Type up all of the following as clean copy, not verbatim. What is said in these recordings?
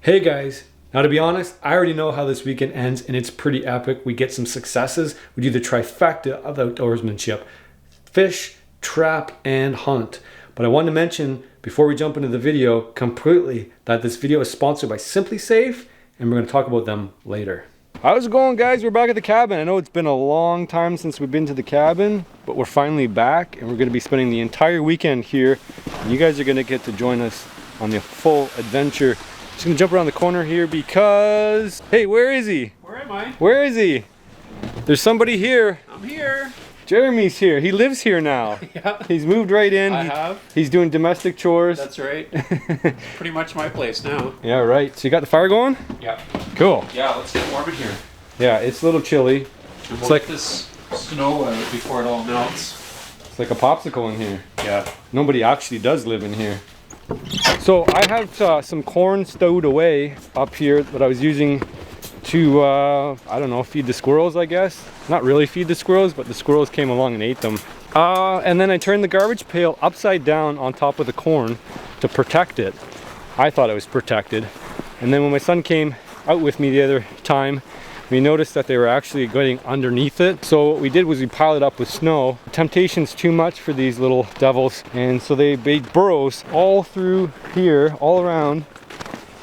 Hey guys, now to be honest, I already know how this weekend ends and it's pretty epic. We get some successes. We do the trifecta of outdoorsmanship: fish, trap, and hunt. But I wanted to mention before we jump into the video completely that this video is sponsored by SimpliSafe and we're going to talk about them later. How's it going, guys? We're back at the cabin. I know it's been a long time since we've been to the cabin, but we're finally back and we're going to be spending the entire weekend here. You guys are going to get to join us on the full adventure. Just gonna jump around the corner here because, hey, where is he? Where am I? Where is he? There's somebody here. I'm here. Jeremy's here. He lives here now. Yeah. He's moved right in. I have. He's doing domestic chores. That's right. Pretty much my place now. Yeah, right. So you got the fire going? Yeah. Cool. Yeah, let's get warm in here. Yeah, it's a little chilly. It's like this snow out before it all melts. It's like a popsicle in here. Yeah. Nobody actually does live in here. So I have some corn stowed away up here that I was using to, I don't know, feed the squirrels, I guess. Not really feed the squirrels, but the squirrels came along and ate them. And then I turned the garbage pail upside down on top of the corn to protect it. I thought it was protected. And then when my son came out with me the other time, we noticed that they were actually getting underneath it. So what we did was we piled it up with snow. Temptation's too much for these little devils. And so they made burrows all through here, all around,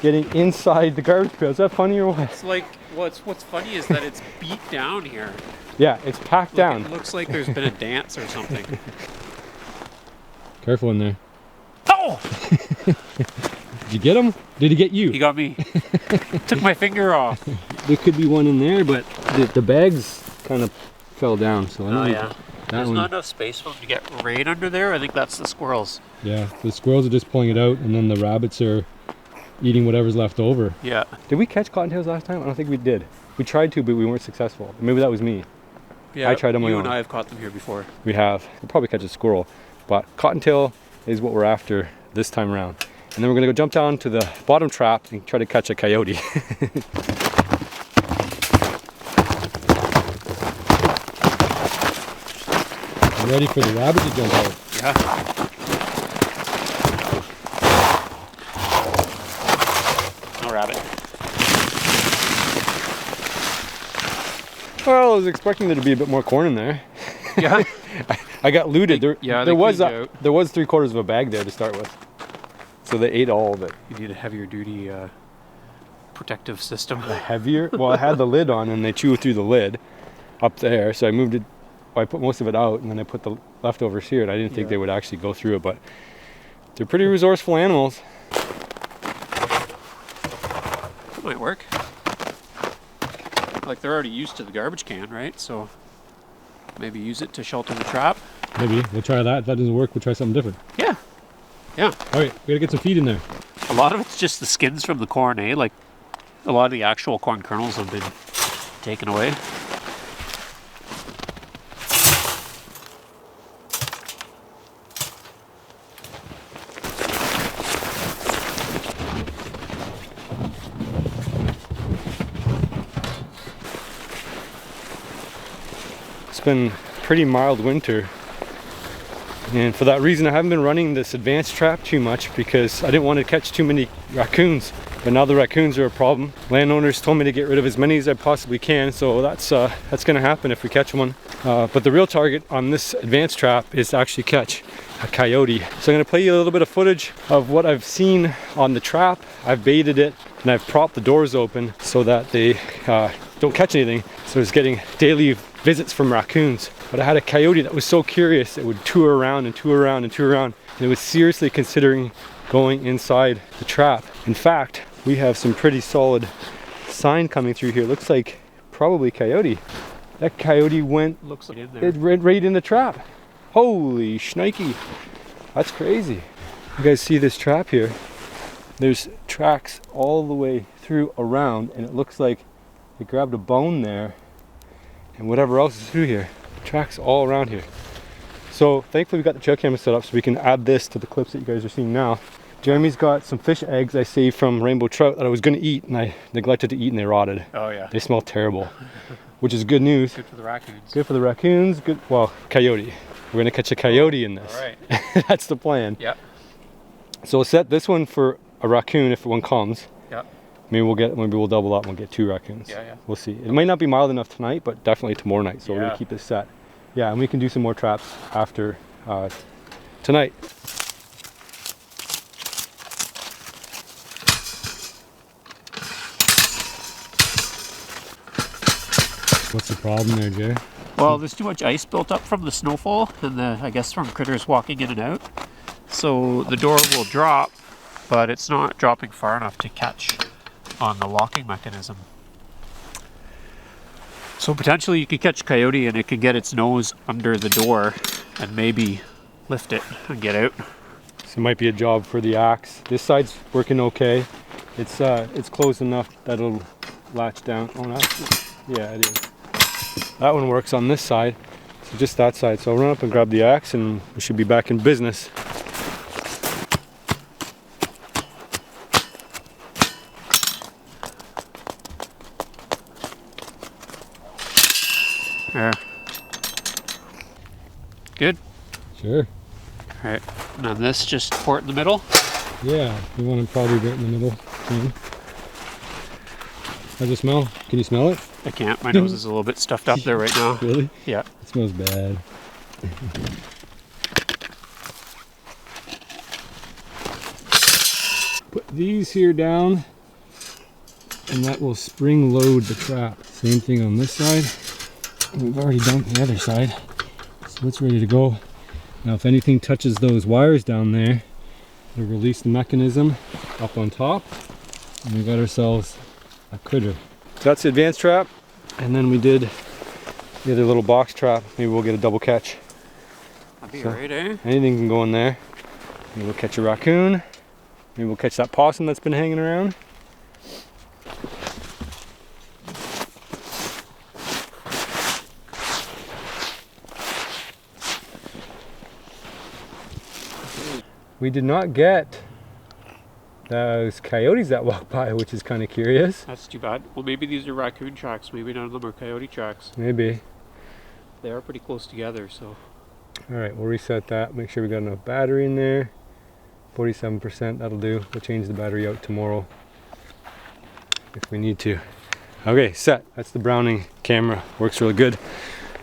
getting inside the garbage pail. Is that funny or what? It's like, what's funny is that it's beat down here. Yeah, it's packed down. It looks like there's been a dance or something. Careful in there. Oh! Did you get him? Did he get you? He got me. Took my finger off. There could be one in there, but the bags kind of fell down. So I don't think yeah. That There's one. not enough space for them to get right under there. I think that's the squirrels. Yeah, the squirrels are just pulling it out, and then the rabbits are eating whatever's left over. Yeah. Did we catch cottontails last time? I don't think we did. We tried to, but we weren't successful. Maybe that was me. Yeah. I tried on my You own. and I have caught them here before. We have. We'll probably catch a squirrel, but cottontail is what we're after this time around. And then we're gonna go jump down to the bottom trap and try to catch a coyote. I'm ready for the rabbit to jump out. Yeah. No rabbit. Well, I was expecting there to be a bit more corn in there. Yeah. I got looted. There was 3/4 of a bag there to start with. So they ate all of it. You need a heavier duty protective system. Heavier? Well, I had the lid on and they chew through the lid up there. So I moved it, I put most of it out and then I put the leftovers here. And I didn't think they would actually go through it, but they're pretty resourceful animals. That might work. Like they're already used to the garbage can, right? So maybe use it to shelter the trap. Maybe. We'll try that. If that doesn't work, we'll try something different. Yeah. Yeah. All right, we gotta get some feed in there. A lot of it's just the skins from the corn, eh? Like a lot of the actual corn kernels have been taken away. It's been a pretty mild winter. And for that reason, I haven't been running this advanced trap too much because I didn't want to catch too many raccoons. But now the raccoons are a problem. Landowners told me to get rid of as many as I possibly can, so that's going to happen if we catch one. But the real target on this advanced trap is to actually catch a coyote. So I'm going to play you a little bit of footage of what I've seen on the trap. I've baited it and I've propped the doors open so that they don't catch anything. So it's getting daily visits from raccoons. But I had a coyote that was so curious it would tour around and tour around and tour around, and it was seriously considering going inside the trap. In fact, we have some pretty solid sign coming through here. Looks like probably coyote. That coyote went right in the trap. Holy shnikey. That's crazy. You guys see this trap here? There's tracks all the way through around, and it looks like they grabbed a bone there and whatever else is through here. Tracks all around here. So thankfully we got the trail camera set up so we can add this to the clips that you guys are seeing now. Jeremy's got some fish eggs I saved from rainbow trout that I was going to eat and I neglected to eat and they rotted. Oh yeah. They smell terrible, which is good news. Good for the raccoons. Good for the raccoons. Good. Well, coyote. We're going to catch a coyote in this. All right. That's the plan. Yep. So we'll set this one for a raccoon if one comes. Yep. Maybe we'll double up and we'll get 2 raccoons. Yeah. We'll see. It might not be mild enough tonight, but definitely tomorrow night. So we're Yeah. gonna keep this set. Yeah, and we can do some more traps after tonight. What's the problem there, Jay? Well, there's too much ice built up from the snowfall and I guess from critters walking in and out. So the door will drop, but it's not dropping far enough to catch on the locking mechanism. So potentially you could catch coyote and it could get its nose under the door and maybe lift it and get out. So it might be a job for the axe. This side's working okay. It's closed enough that it'll latch down. Oh, yeah, it is. That one works on this side, so just that side. So I'll run up and grab the axe and we should be back in business. There. Good? Sure. Alright, and then this just port in the middle. Yeah, you want to probably right in the middle. How's it smell? Can you smell it? I can't, my nose is a little bit stuffed up there right now. Really? Yeah. It smells bad. Put these here down and that will spring load the trap. Same thing on this side. We've already done the other side, so it's ready to go. Now if anything touches those wires down there, it'll release the mechanism up on top and we got ourselves a critter. So that's the advanced trap, and then we did the other little box trap. Maybe we'll get a double catch. That'd be alright, eh? Anything can go in there. Maybe we'll catch a raccoon. Maybe we'll catch that possum that's been hanging around. We did not get those coyotes that walk by, which is kind of curious. That's too bad. Well, maybe these are raccoon tracks. Maybe none of them are coyote tracks. Maybe. They are pretty close together, so. All right, we'll reset that. Make sure we got enough battery in there. 47%, that'll do. We'll change the battery out tomorrow if we need to. Okay, set. That's the Browning camera. Works really good.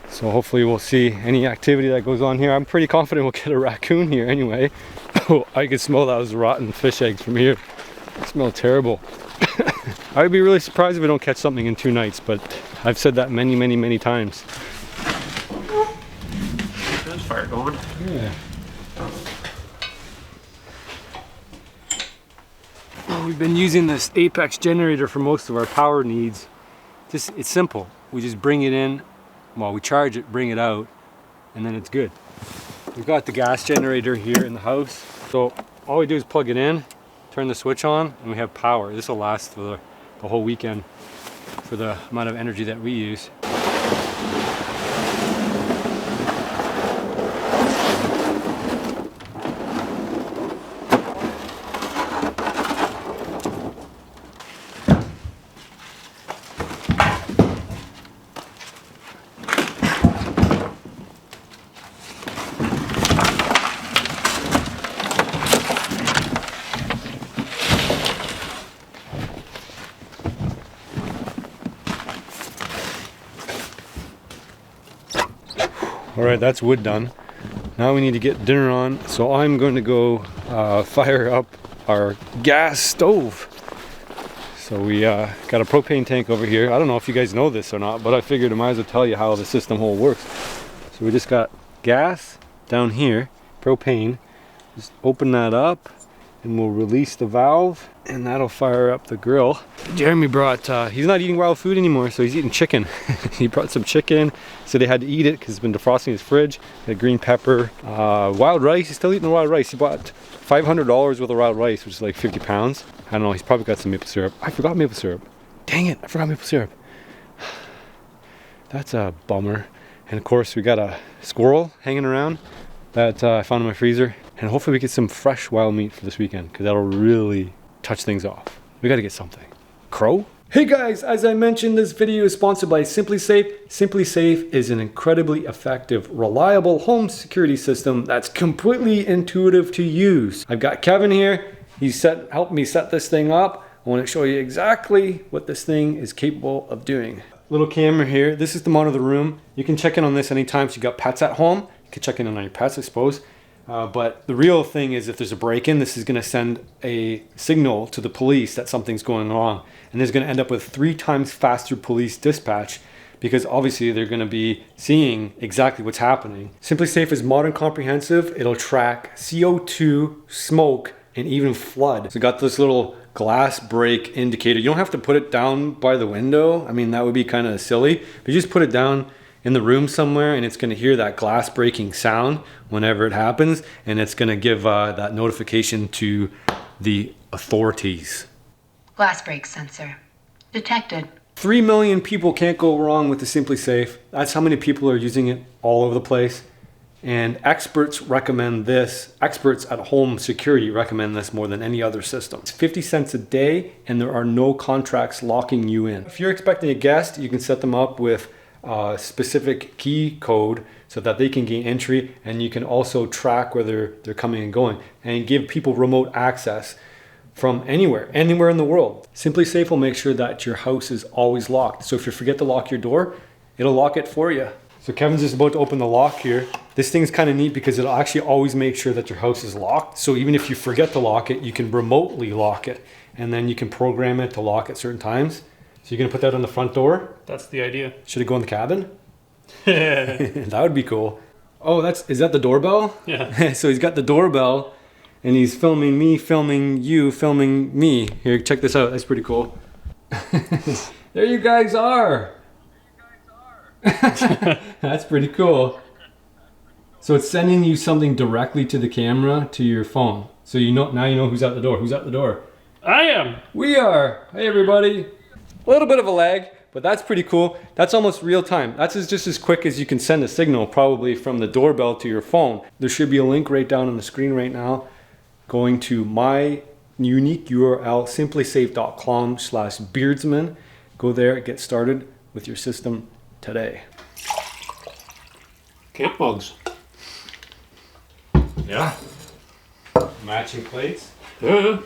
So hopefully we'll see any activity that goes on here. I'm pretty confident we'll get a raccoon here anyway. Oh, I can smell those rotten fish eggs from here. They smell terrible. I would be really surprised if we don't catch something in 2 nights, but I've said that many, many, many times. There's fire going. Yeah. Well, we've been using this Apex generator for most of our power needs. It's simple. We just bring it in, well, we charge it, bring it out, and then it's good. We've got the gas generator here in the house, so all we do is plug it in, turn the switch on, and we have power. This will last for the whole weekend for the amount of energy that we use. All right, that's wood done. Now we need to get dinner on, so I'm going to go fire up our gas stove. So we got a propane tank over here. I don't know if you guys know this or not, but I figured I might as well tell you how the system whole works. So we just got gas down here, propane. Just open that up and we'll release the valve and that'll fire up the grill. Jeremy brought, he's not eating wild food anymore, so he's eating chicken. He brought some chicken, so they had to eat it because it's been defrosting his fridge. Had green pepper, wild rice. He's still eating the wild rice. He bought $500 worth of wild rice, which is like 50 pounds. I don't know, he's probably got some maple syrup. I forgot maple syrup. Dang it, I forgot maple syrup. That's a bummer. And of course we got a squirrel hanging around that I found in my freezer. And hopefully we get some fresh wild meat for this weekend, because that'll really touch things off. We gotta get something. Crow? Hey guys, as I mentioned, this video is sponsored by SimpliSafe. SimpliSafe is an incredibly effective, reliable home security system that's completely intuitive to use. I've got Kevin here. He's helped me set this thing up. I want to show you exactly what this thing is capable of doing. Little camera here. This is to monitor the room. You can check in on this anytime. So you got pets at home. You can check in on your pets, I suppose. But the real thing is if there's a break-in, this is going to send a signal to the police that something's going wrong. And this is going to end up with 3 times faster police dispatch because obviously they're going to be seeing exactly what's happening. SimpliSafe is modern comprehensive. It'll track CO2, smoke, and even flood. So it got this little glass break indicator. You don't have to put it down by the window. I mean, that would be kind of silly. But you just put it down in the room somewhere and it's going to hear that glass breaking sound whenever it happens. And it's going to give that notification to the authorities. Glass break sensor detected. 3 million people can't go wrong with the SimpliSafe. That's how many people are using it all over the place. And experts recommend this. Experts at home security recommend this more than any other system. It's 50 cents a day and there are no contracts locking you in. If you're expecting a guest, you can set them up with a specific key code so that they can gain entry, and you can also track whether they're coming and going and give people remote access from anywhere in the world. SimpliSafe will make sure that your house is always locked. So if you forget to lock your door, it'll lock it for you. So Kevin's just about to open the lock here. This thing's kind of neat because it'll actually always make sure that your house is locked. So even if you forget to lock it, you can remotely lock it. And then you can program it to lock at certain times. So you're gonna put that on the front door? That's the idea. Should it go in the cabin? That would be cool. Oh, is that the doorbell? Yeah. So he's got the doorbell and he's filming me, filming you, filming me. Here, check this out. That's pretty cool. There you guys are. That's pretty cool. So it's sending you something directly to the camera to your phone. So now you know who's at the door. Who's at the door? I am. We are. Hey everybody. A little bit of a lag, but that's pretty cool. That's almost real time. That's just as quick as you can send a signal probably from the doorbell to your phone. There should be a link right down on the screen right now going to my unique URL, simplisafe.com/beardsman. Go there, get started with your system today. Camp mugs. Yeah. Matching plates. Yeah.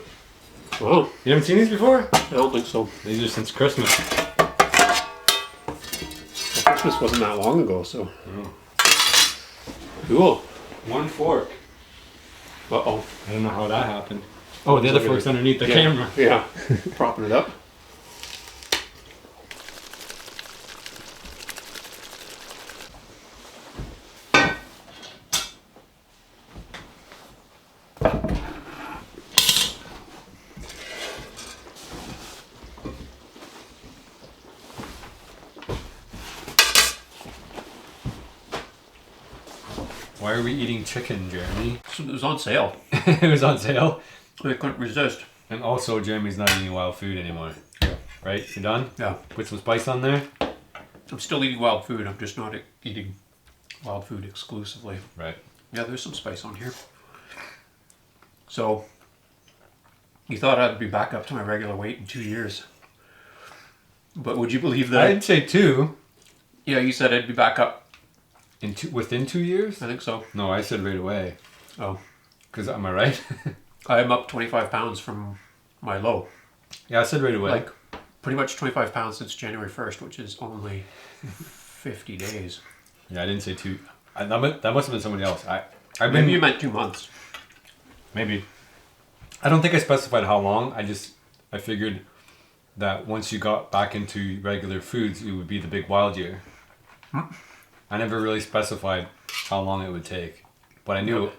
Wow. You haven't seen these before? I don't think so. These are since Christmas. Well, Christmas wasn't that long ago, so. Cool. One fork. Uh-oh. I don't know how that happened. Oh, the other fork's underneath the camera. Yeah. Propping it up. Why are we eating chicken, Jeremy? So it was on sale. It was on sale. I couldn't resist. And also, Jeremy's not eating wild food anymore. Yeah. Right? You're done? Yeah. Put some spice on there? I'm still eating wild food. I'm just not eating wild food exclusively. Right. Yeah, there's some spice on here. So, you thought I'd be back up to my regular weight in 2 years. But would you believe that? I'd say 2. Yeah, you said I'd be back up. Within 2 years? I think so. No, I said right away. Oh. Because, am I right? I'm up 25 pounds from my low. Yeah, I said right away. Like, pretty much 25 pounds since January 1st, which is only 50 days. Yeah, I didn't say 2. That must have been somebody else. Maybe you meant 2 months. Maybe. I don't think I specified how long. I figured that once you got back into regular foods, it would be the big wild year. I never really specified how long it would take, but I knew,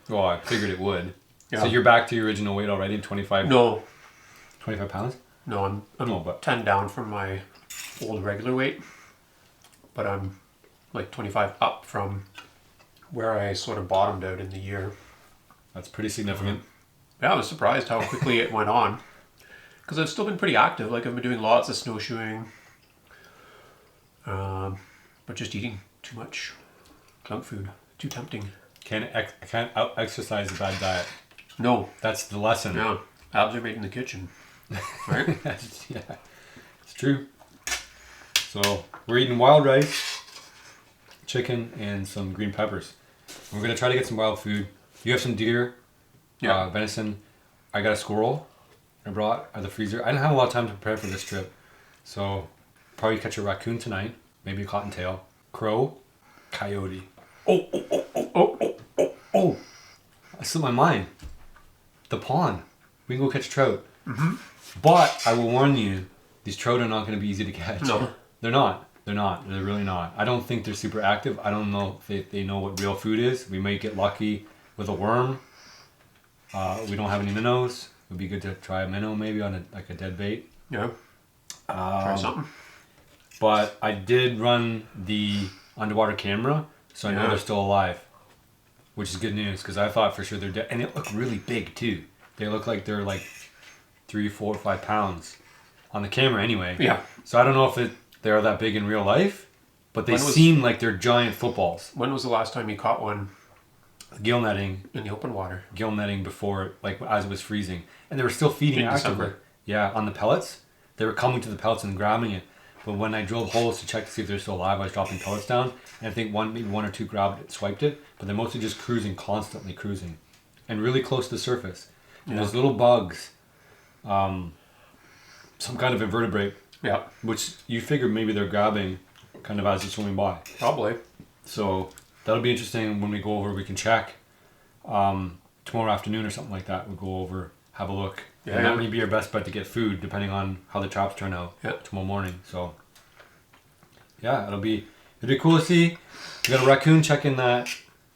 well, I figured it would. Yeah. So you're back to your original weight already, 25? No. 25 pounds? No, I'm 10 down from my old regular weight, but I'm like 25 up from where I sort of bottomed out in the year. That's pretty significant. Yeah, I was surprised how quickly it went on, because I've still been pretty active. Like, I've been doing lots of snowshoeing, but just eating too much junk food. Too tempting. Can't out-exercise a bad diet. No. That's the lesson. Yeah. Abs are made in the kitchen. Right? Yeah. It's true. So, we're eating wild rice, chicken, and some green peppers. We're going to try to get some wild food. You have some deer, yeah. Venison. I got a squirrel. I brought out of the freezer. I didn't have a lot of time to prepare for this trip. So probably catch a raccoon tonight, maybe a cottontail, crow, coyote. Oh! I slipped my mind. The pond. We can go catch trout. But I will warn you, these trout are not going to be easy to catch. No. They're not. They're really not. I don't think they're super active. I don't know if they know what real food is. We might get lucky with a worm. We don't have any minnows. It would be good to try a minnow maybe on a dead bait. Yeah. Try something. But I did run the underwater camera, so I know they're still alive, which is good news because I thought for sure they're dead. And they look really big too. They look like they're like 3, 4, 5 pounds on the camera anyway. Yeah. So I don't know if they're that big in real life, but they seem like they're giant footballs. When was the last time you caught one? Gill netting. In the open water. Gill netting before, like as it was freezing. And they were still feeding In actively. December. Yeah, on the pellets. They were coming to the pellets and grabbing it. But when I drilled holes to check to see if they're still alive, I was dropping pellets down. And I think maybe one or two grabbed it, swiped it. But they're mostly just cruising, constantly cruising. And really close to the surface. And there's little bugs. Some kind of invertebrate. Yeah. Which you figure maybe they're grabbing kind of as they're swimming by. Probably. So that'll be interesting when we go over. We can check tomorrow afternoon or something like that. We'll go over, have a look. And that may be our best bet to get food depending on how the traps turn out tomorrow morning. So yeah, it'll be cool to see. We got a raccoon checking that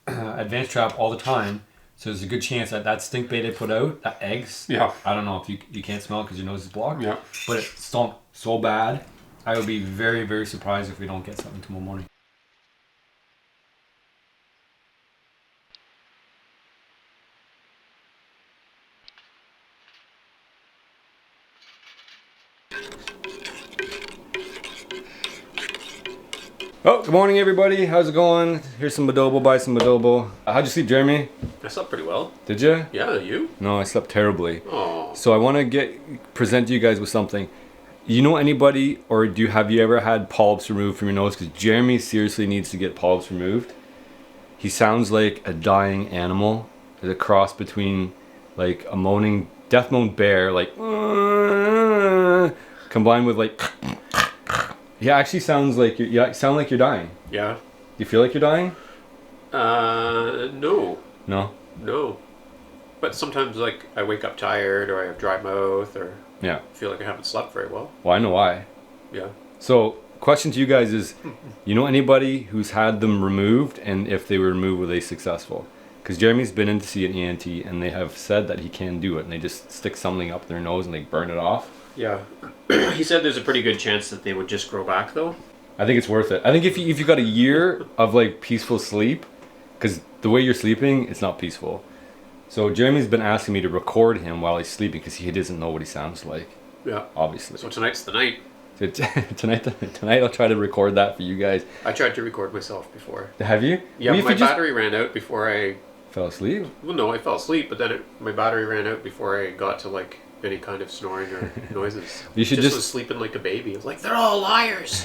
advanced trap all the time. So there's a good chance that stink bait they put out, that eggs. Yeah. I don't know if you can't smell it because your nose is blocked. Yeah. But it stunk so bad. I would be very, very surprised if we don't get something tomorrow morning. Oh, good morning everybody. How's it going? Here's some adobo, buy some adobo. How'd you sleep, Jeremy? I slept pretty well. Did you? Yeah, you? No, I slept terribly. Oh. So I want to present you guys with something. You know anybody, or have you ever had polyps removed from your nose? Because Jeremy seriously needs to get polyps removed. He sounds like a dying animal. There's a cross between like a death moan bear, like combined with like. He actually sounds like you sound like you're dying. Yeah. Do you feel like you're dying? No. No? No. But sometimes like I wake up tired or I have dry mouth or feel like I haven't slept very well. Well, I know why. Yeah. So, question to you guys is, you know anybody who's had them removed, and if they were removed, were they successful? Because Jeremy's been in to see an ENT and they have said that he can do it, and they just stick something up their nose and they burn it off. Yeah. He said there's a pretty good chance that they would just grow back though. I think it's worth it. I think if you got a year of like peaceful sleep, because the way you're sleeping, it's not peaceful. So Jeremy's been asking me to record him while he's sleeping because he doesn't know what he sounds like. Yeah. Obviously. So tonight's the night. Tonight I'll try to record that for you guys. I tried to record myself before. Have you? Yeah, my battery ran out before I fell asleep. Well, no, I fell asleep, but then my battery ran out before I got to like any kind of snoring or noises. You should just was sleeping like a baby. I was like, they're all liars.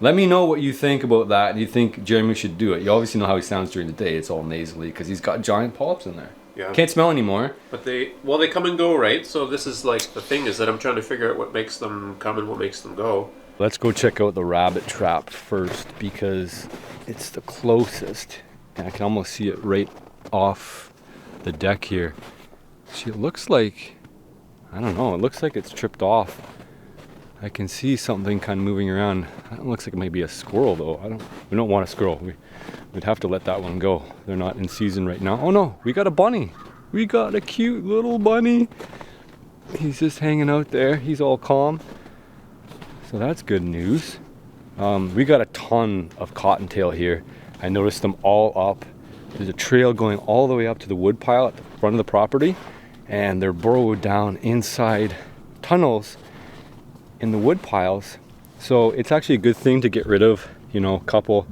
Let me know what you think about that. Do you think Jeremy should do it? You obviously know how he sounds during the day. It's all nasally because he's got giant polyps in there. Yeah. Can't smell anymore. But they come and go, right? So this is like the thing is that I'm trying to figure out what makes them come and what makes them go. Let's go check out the rabbit trap first because it's the closest. And I can almost see it right off the deck here. See, it looks like, I don't know, it looks like it's tripped off. I can see something kind of moving around. It looks like it might be a squirrel though. We don't want a squirrel. We'd have to let that one go. They're not in season right now. Oh no, we got a bunny. We got a cute little bunny. He's just hanging out there. He's all calm. So that's good news. We got a ton of cottontail here. I noticed them all up. There's a trail going all the way up to the wood pile at the front of the property, and they're burrowed down inside tunnels in the wood piles. So it's actually a good thing to get rid of, a couple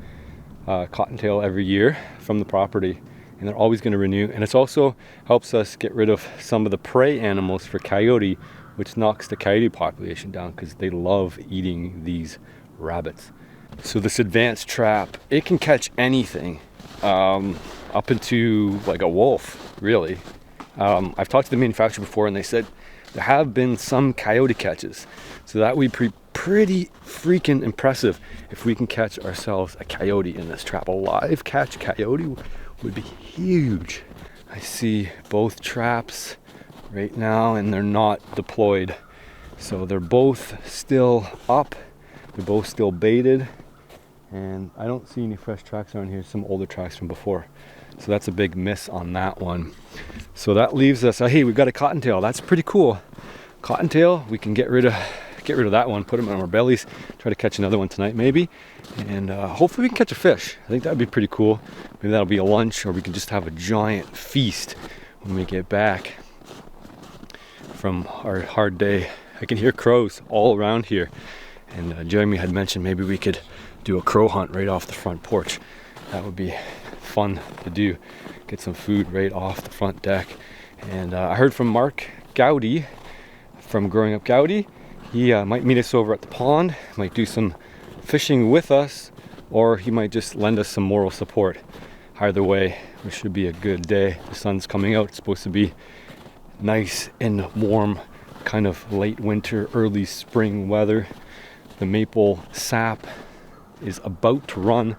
cottontail every year from the property, and they're always going to renew. And it also helps us get rid of some of the prey animals for coyote, which knocks the coyote population down because they love eating these rabbits. So this advanced trap, it can catch anything, up into like a wolf, really. I've talked to the manufacturer before and they said there have been some coyote catches. So that would be pretty freaking impressive if we can catch ourselves a coyote in this trap. A live catch coyote would be huge. I see both traps right now and they're not deployed. So they're both still up. They're both still baited. And I don't see any fresh tracks around here, some older tracks from before. So that's a big miss on that one. So that leaves us, hey, we've got a cottontail. That's pretty cool. Cottontail, we can get rid of that one, put them on our bellies, try to catch another one tonight maybe. And hopefully we can catch a fish. I think that'd be pretty cool. Maybe that'll be a lunch, or we can just have a giant feast when we get back from our hard day. I can hear crows all around here. And Jeremy had mentioned maybe we could do a crow hunt right off the front porch. That would be fun to do. Get some food right off the front deck. And I heard from Mark Gowdy from Growing Up Gowdy. He might meet us over at the pond, might do some fishing with us, or he might just lend us some moral support. Either way, it should be a good day. The sun's coming out. It's supposed to be nice and warm, kind of late winter, early spring weather. The maple sap is about to run,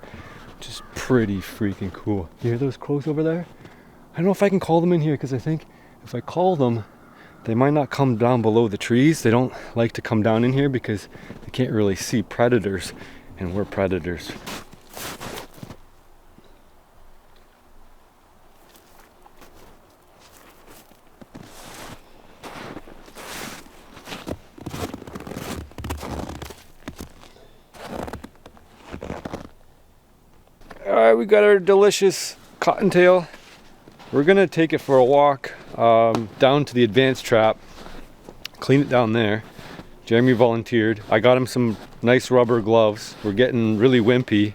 which is pretty freaking cool. You hear those crows over there? I don't know if I can call them in here, because I think if I call them, they might not come down below the trees. They don't like to come down in here because they can't really see predators, and we're predators. All right, we got our delicious cottontail. We're gonna take it for a walk down to the advanced trap, clean it down there. Jeremy volunteered. I got him some nice rubber gloves. We're getting really wimpy.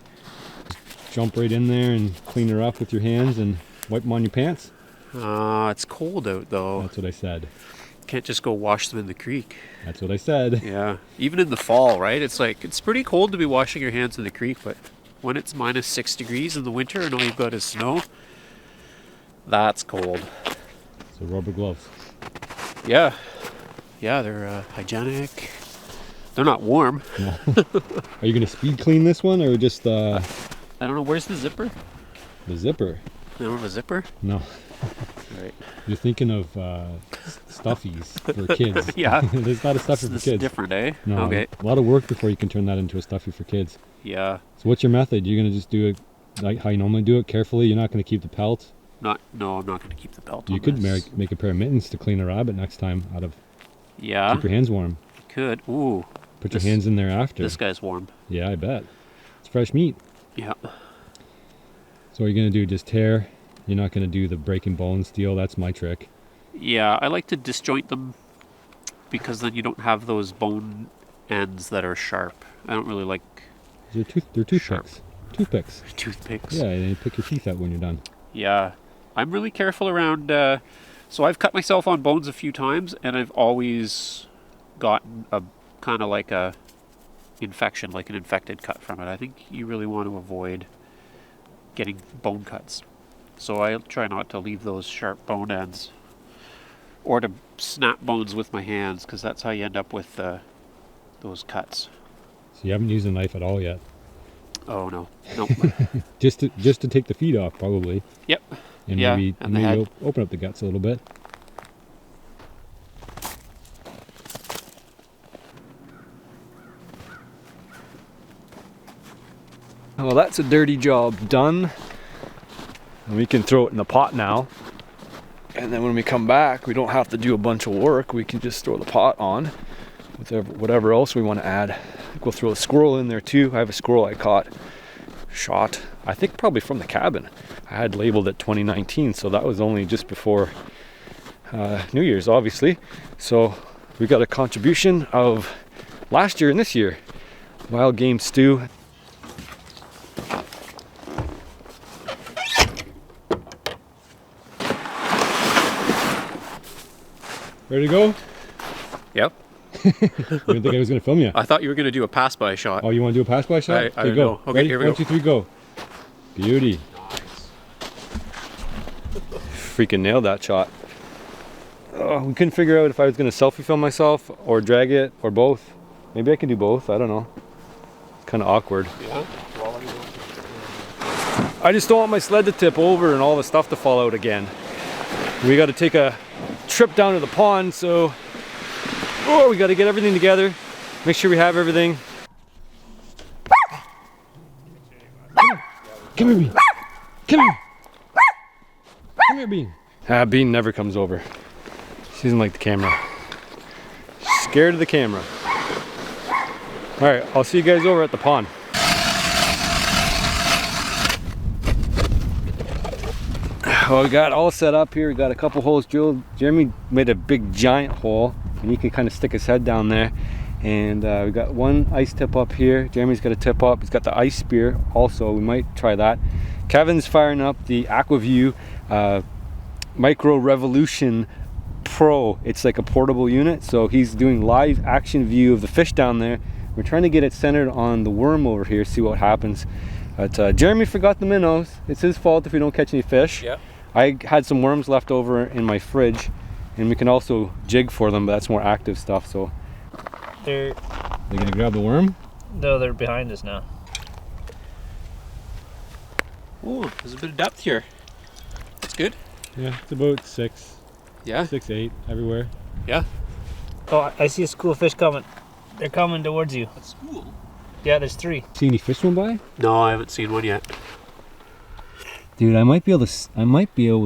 Jump right in there and clean her up with your hands and wipe them on your pants. It's cold out though. That's what I said. Can't just go wash them in the creek. That's what I said. Yeah, even in the fall, right? It's like, it's pretty cold to be washing your hands in the creek, but when it's minus 6 degrees in the winter and all you've got is snow, that's cold. So rubber gloves. Yeah, they're hygienic. They're not warm. No. Are you gonna speed clean this one, or just I don't know, where's the zipper? the zipper? You don't have a zipper? No. Right. You're thinking of stuffies for kids. Yeah. There's not a stuffy for This kids. is different, eh? No, Okay. a lot of work before you can turn that into a stuffy for kids. Yeah. So what's your method? You're gonna just do it like how you normally do it, carefully? You're not gonna keep the pelt? No, I'm not going to keep the belt on You could this. make a pair of mittens to clean a rabbit next time out of. Yeah. Keep your hands warm. Could. Ooh. Put your hands in there after. This guy's warm. Yeah, I bet. It's fresh meat. Yeah. So what are you gonna do? Just tear? You're not gonna do the breaking bones deal? That's my trick. Yeah, I like to disjoint them because then you don't have those bone ends that are sharp. I don't really like They're toothpicks. Toothpicks. toothpicks. Yeah, and you pick your teeth out when you're done. Yeah. I'm really careful around, so I've cut myself on bones a few times and I've always gotten a kind of like a infection, like an infected cut from it. I think you really want to avoid getting bone cuts. So I try not to leave those sharp bone ends or to snap bones with my hands, because that's how you end up with those cuts. So you haven't used a knife at all yet? Oh no, nope. Just to take the feet off, probably. Yep. And Yeah, maybe, and the head. open up the guts a little bit. Well, that's a dirty job done. And we can throw it in the pot now. And then when we come back, we don't have to do a bunch of work. We can just throw the pot on with whatever else we want to add. I think we'll throw a squirrel in there too. I have a squirrel I shot, I think probably from the cabin. I had labeled it 2019, so that was only just before New Year's, obviously. So we got a contribution of last year and this year. Wild game stew. Ready to go? Yep. You didn't think I was going to film you? I thought you were going to do a pass-by shot. Oh, you want to do a pass-by shot? I Okay, don't go. know. Okay, Ready? here we 1, go. 2, 3, go. Beauty. Freaking nailed that shot. we couldn't figure out if I was gonna selfie film myself or drag it or both. Maybe I can do both, I don't know. It's kind of awkward. Yeah. I just don't want my sled to tip over and all the stuff to fall out again. We got to take a trip down to the pond, so we got to get everything together, make sure we have everything. Come here, Bean. Come here. Come here, Bean. Bean never comes over. She doesn't like the camera. She's scared of the camera. All right, I'll see you guys over at the pond. Well, we got all set up here. We got a couple holes drilled. Jeremy made a big giant hole and he can kind of stick his head down there. And we got one ice tip up here. Jeremy's got a tip up. He's got the ice spear also. We might try that. Kevin's firing up the AquaView Micro Revolution Pro. It's like a portable unit. So he's doing live action view of the fish down there. We're trying to get it centered on the worm over here, see what happens. But Jeremy forgot the minnows. It's his fault if we don't catch any fish. Yep. I had some worms left over in my fridge, and we can also jig for them, but that's more active stuff. So They're gonna grab the worm? no, they're behind us now. Oh, there's a bit of depth here. That's good. Yeah, it's about 6, Yeah. 6, 8 everywhere. Yeah. Oh, I see a school of fish coming. They're coming towards you. That's cool. Yeah, there's 3. See any fish swim by? No, I haven't seen one yet. Dude, I might be able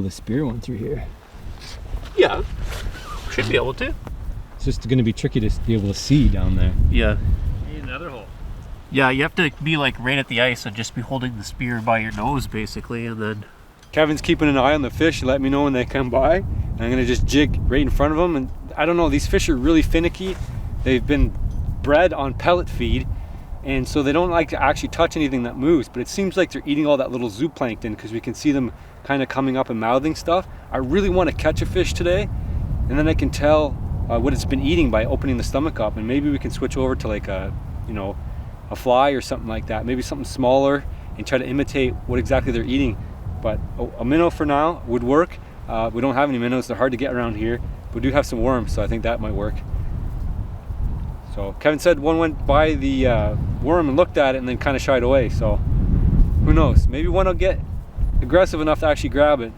to spear one through here. Yeah. Should be able to. It's just gonna be tricky to be able to see down there. Yeah. Need another hole. Yeah, you have to be like right at the ice and just be holding the spear by your nose basically, and then Kevin's keeping an eye on the fish, let me know when they come by. And I'm gonna just jig right in front of them. And I don't know, these fish are really finicky. They've been bred on pellet feed, and so they don't like to actually touch anything that moves, but it seems like they're eating all that little zooplankton because we can see them kind of coming up and mouthing stuff. I really want to catch a fish today, and then I can tell what it's been eating by opening the stomach up, and maybe we can switch over to like a fly or something like that, maybe something smaller, and try to imitate what exactly they're eating. But a minnow for now would work. We don't have any minnows, they're hard to get around here. We do have some worms, so I think that might work. So Kevin said one went by the worm and looked at it and then kind of shied away. So who knows? Maybe one will get aggressive enough to actually grab it.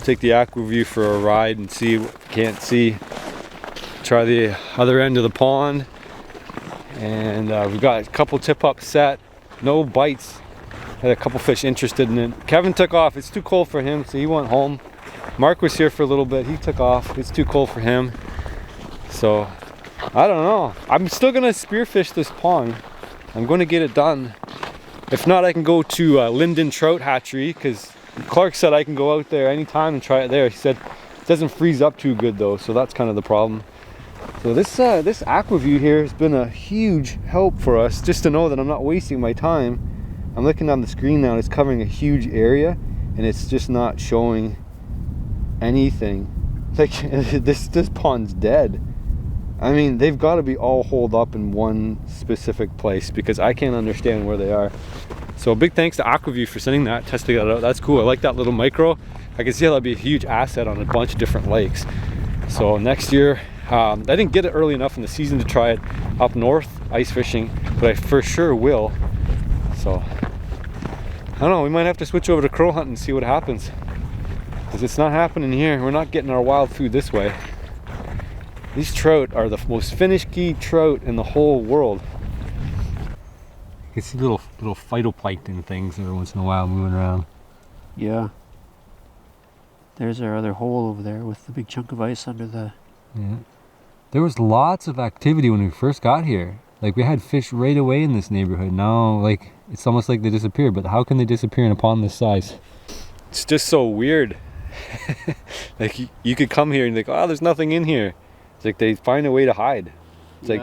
Take the AquaView for a ride and see what we can't see. Try the other end of the pond, and we've got a couple tip up set, no bites. Had a couple fish interested in it. Kevin took off, it's too cold for him, so he went home. Mark was here for a little bit, he took off, it's too cold for him. So I don't know, I'm still gonna spearfish this pond. I'm gonna get it done. If not, I can go to Linden Trout Hatchery, because Clark said I can go out there anytime and try it there. He said it doesn't freeze up too good though, so that's kind of the problem. So this AquaView here has been a huge help for us, just to know that I'm not wasting my time. I'm looking on the screen now and it's covering a huge area and it's just not showing anything. Like this pond's dead. I mean, they've got to be all holed up in one specific place because I can't understand where they are. So big thanks to AquaView for sending that, testing that out. That's cool. I like that little micro. I can see how that'd be a huge asset on a bunch of different lakes. So next year, I didn't get it early enough in the season to try it up north ice fishing, but I for sure will. So I don't know, we might have to switch over to crow hunting and see what happens, because it's not happening here. We're not getting our wild food this way. These trout are the most finicky trout in the whole world. You can see little phytoplankton things every once in a while moving around. yeah. There's our other hole over there with the big chunk of ice under the... Yeah. There was lots of activity when we first got here. Like we had fish right away in this neighborhood. Now, like, it's almost like they disappeared, but how can they disappear in a pond this size? It's just so weird. Like you could come here and think, oh, there's nothing in here. It's like they find a way to hide. It's like,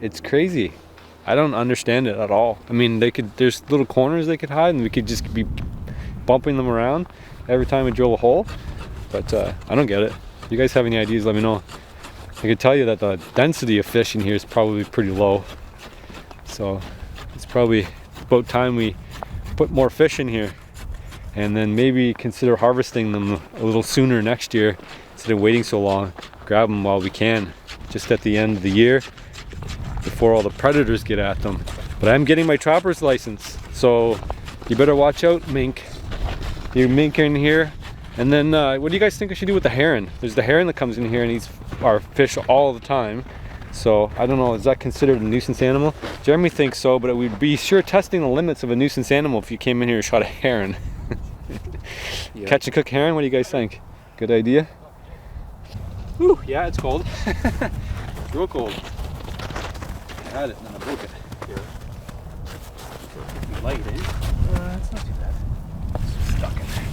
it's crazy. I don't understand it at all. I mean, there's little corners they could hide and we could just be bumping them around every time we drill a hole. But I don't get it. If you guys have any ideas, let me know. I can tell you that the density of fish in here is probably pretty low. So it's probably about time we put more fish in here and then maybe consider harvesting them a little sooner next year instead of waiting so long. Grab them while we can, just at the end of the year before all the predators get at them. But I'm getting my trapper's license, so you better watch out, mink. You mink in here. And then what do you guys think I should do with the heron? There's the heron that comes in here and eats our fish all the time. So I don't know, is that considered a nuisance animal? Jeremy thinks so, but it would be sure testing the limits of a nuisance animal if you came in here and shot a heron. Yeah. Catch and cook heron, what do you guys think? Good idea? Whew, yeah, it's cold. It's real cold. I had it and then I broke it. Here. It's light, eh? It's not too bad. It's stuck in there.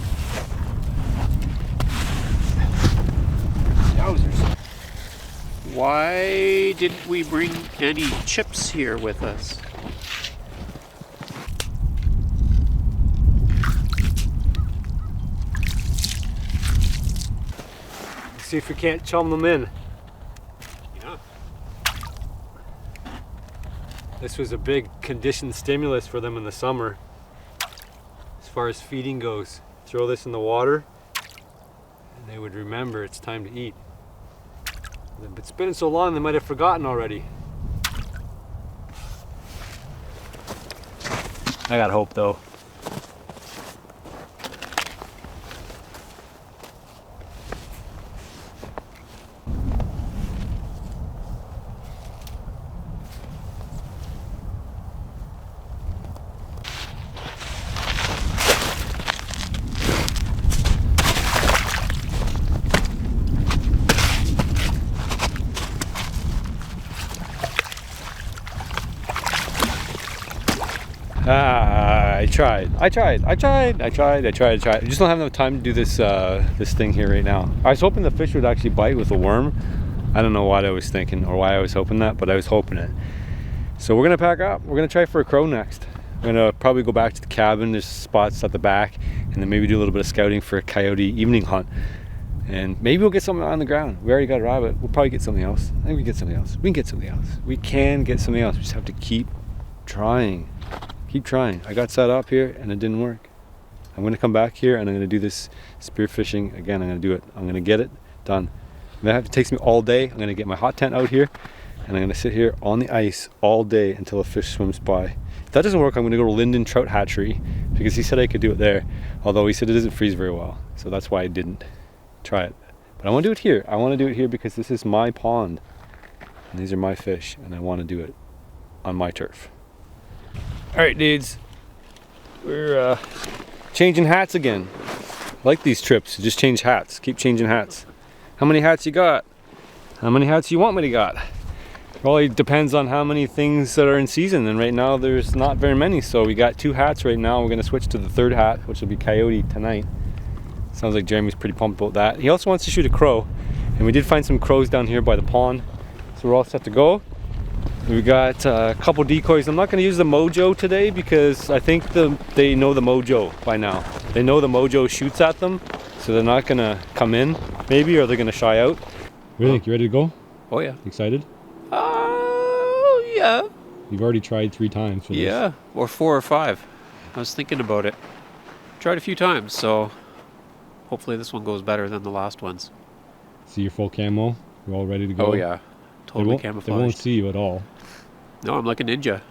Yowzers. Why didn't we bring any chips here with us? See if we can't chum them in. Yeah. This was a big conditioned stimulus for them in the summer. As far as feeding goes, throw this in the water and they would remember it's time to eat. But it's been so long they might have forgotten already. I got hope though. I tried. I just don't have enough time to do this this thing here right now. I was hoping the fish would actually bite with a worm. I don't know what I was thinking or why I was hoping that, but I was hoping it. So we're gonna pack up. We're gonna try for a crow next. We're gonna probably go back to the cabin. There's spots at the back, and then maybe do a little bit of scouting for a coyote evening hunt. And maybe we'll get something on the ground. We already got a rabbit. We'll probably get something else. I think we can get something else. We can get something else. We can get something else. We just have to keep trying. Keep trying. I got set up here and it didn't work. I'm going to come back here and I'm going to do this spearfishing again. I'm going to do it. I'm going to get it done. It takes me all day. I'm going to get my hot tent out here and I'm going to sit here on the ice all day until a fish swims by. If that doesn't work, I'm going to go to Linden Trout Hatchery because he said I could do it there, although he said it doesn't freeze very well. So that's why I didn't try it. But I want to do it here. I want to do it here because this is my pond and these are my fish and I want to do it on my turf. All right, dudes, we're changing hats again. I like these trips, just change hats, keep changing hats. How many hats you got? How many hats you want me to got? Probably depends on how many things that are in season, and right now there's not very many, so we got 2 hats right now. We're gonna switch to the 3rd hat, which will be coyote tonight. Sounds like Jeremy's pretty pumped about that. He also wants to shoot a crow, and we did find some crows down here by the pond, so we're all set to go. We got a couple decoys. I'm not going to use the mojo today because I think they know the mojo by now. They know the mojo shoots at them, so they're not going to come in, maybe, or they're going to shy out. What do you think? You ready to go? Oh yeah. Excited? Yeah. You've already tried 3 times for this. Yeah, or 4 or 5. I was thinking about it. Tried a few times, so hopefully this one goes better than the last ones. See your full camo? You're all ready to go? Oh yeah. Totally camouflaged. They won't see you at all. No, I'm like a ninja.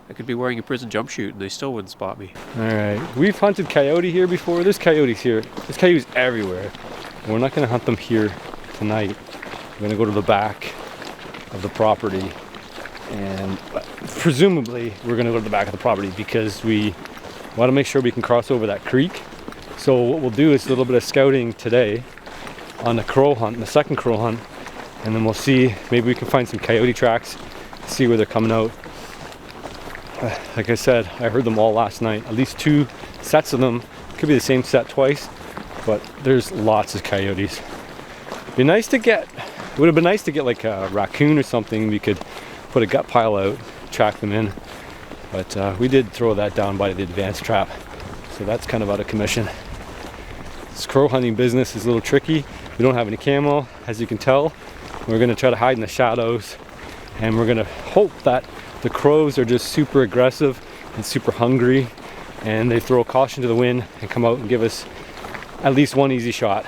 I could be wearing a prison jumpsuit and they still wouldn't spot me. Alright, we've hunted coyote here before. There's coyotes here. There's coyotes everywhere. And we're not going to hunt them here tonight. We're going to go to the back of the property. And presumably we're going to go to the back of the property because we want to make sure we can cross over that creek. So what we'll do is a little bit of scouting today on the crow hunt, the 2nd crow hunt. And then we'll see, maybe we can find some coyote tracks, see where they're coming out. Like I said, I heard them all last night. At least 2 sets of them. Could be the same set twice, but there's lots of coyotes. Be nice to get, it would have been nice to get like a raccoon or something. We could put a gut pile out track them in. But we did throw that down by the advanced trap. So that's kind of out of commission. This crow hunting business is a little tricky. We don't have any camo, as you can tell. We're gonna try to hide in the shadows, and we're gonna hope that the crows are just super aggressive and super hungry, and they throw caution to the wind and come out and give us at least one easy shot.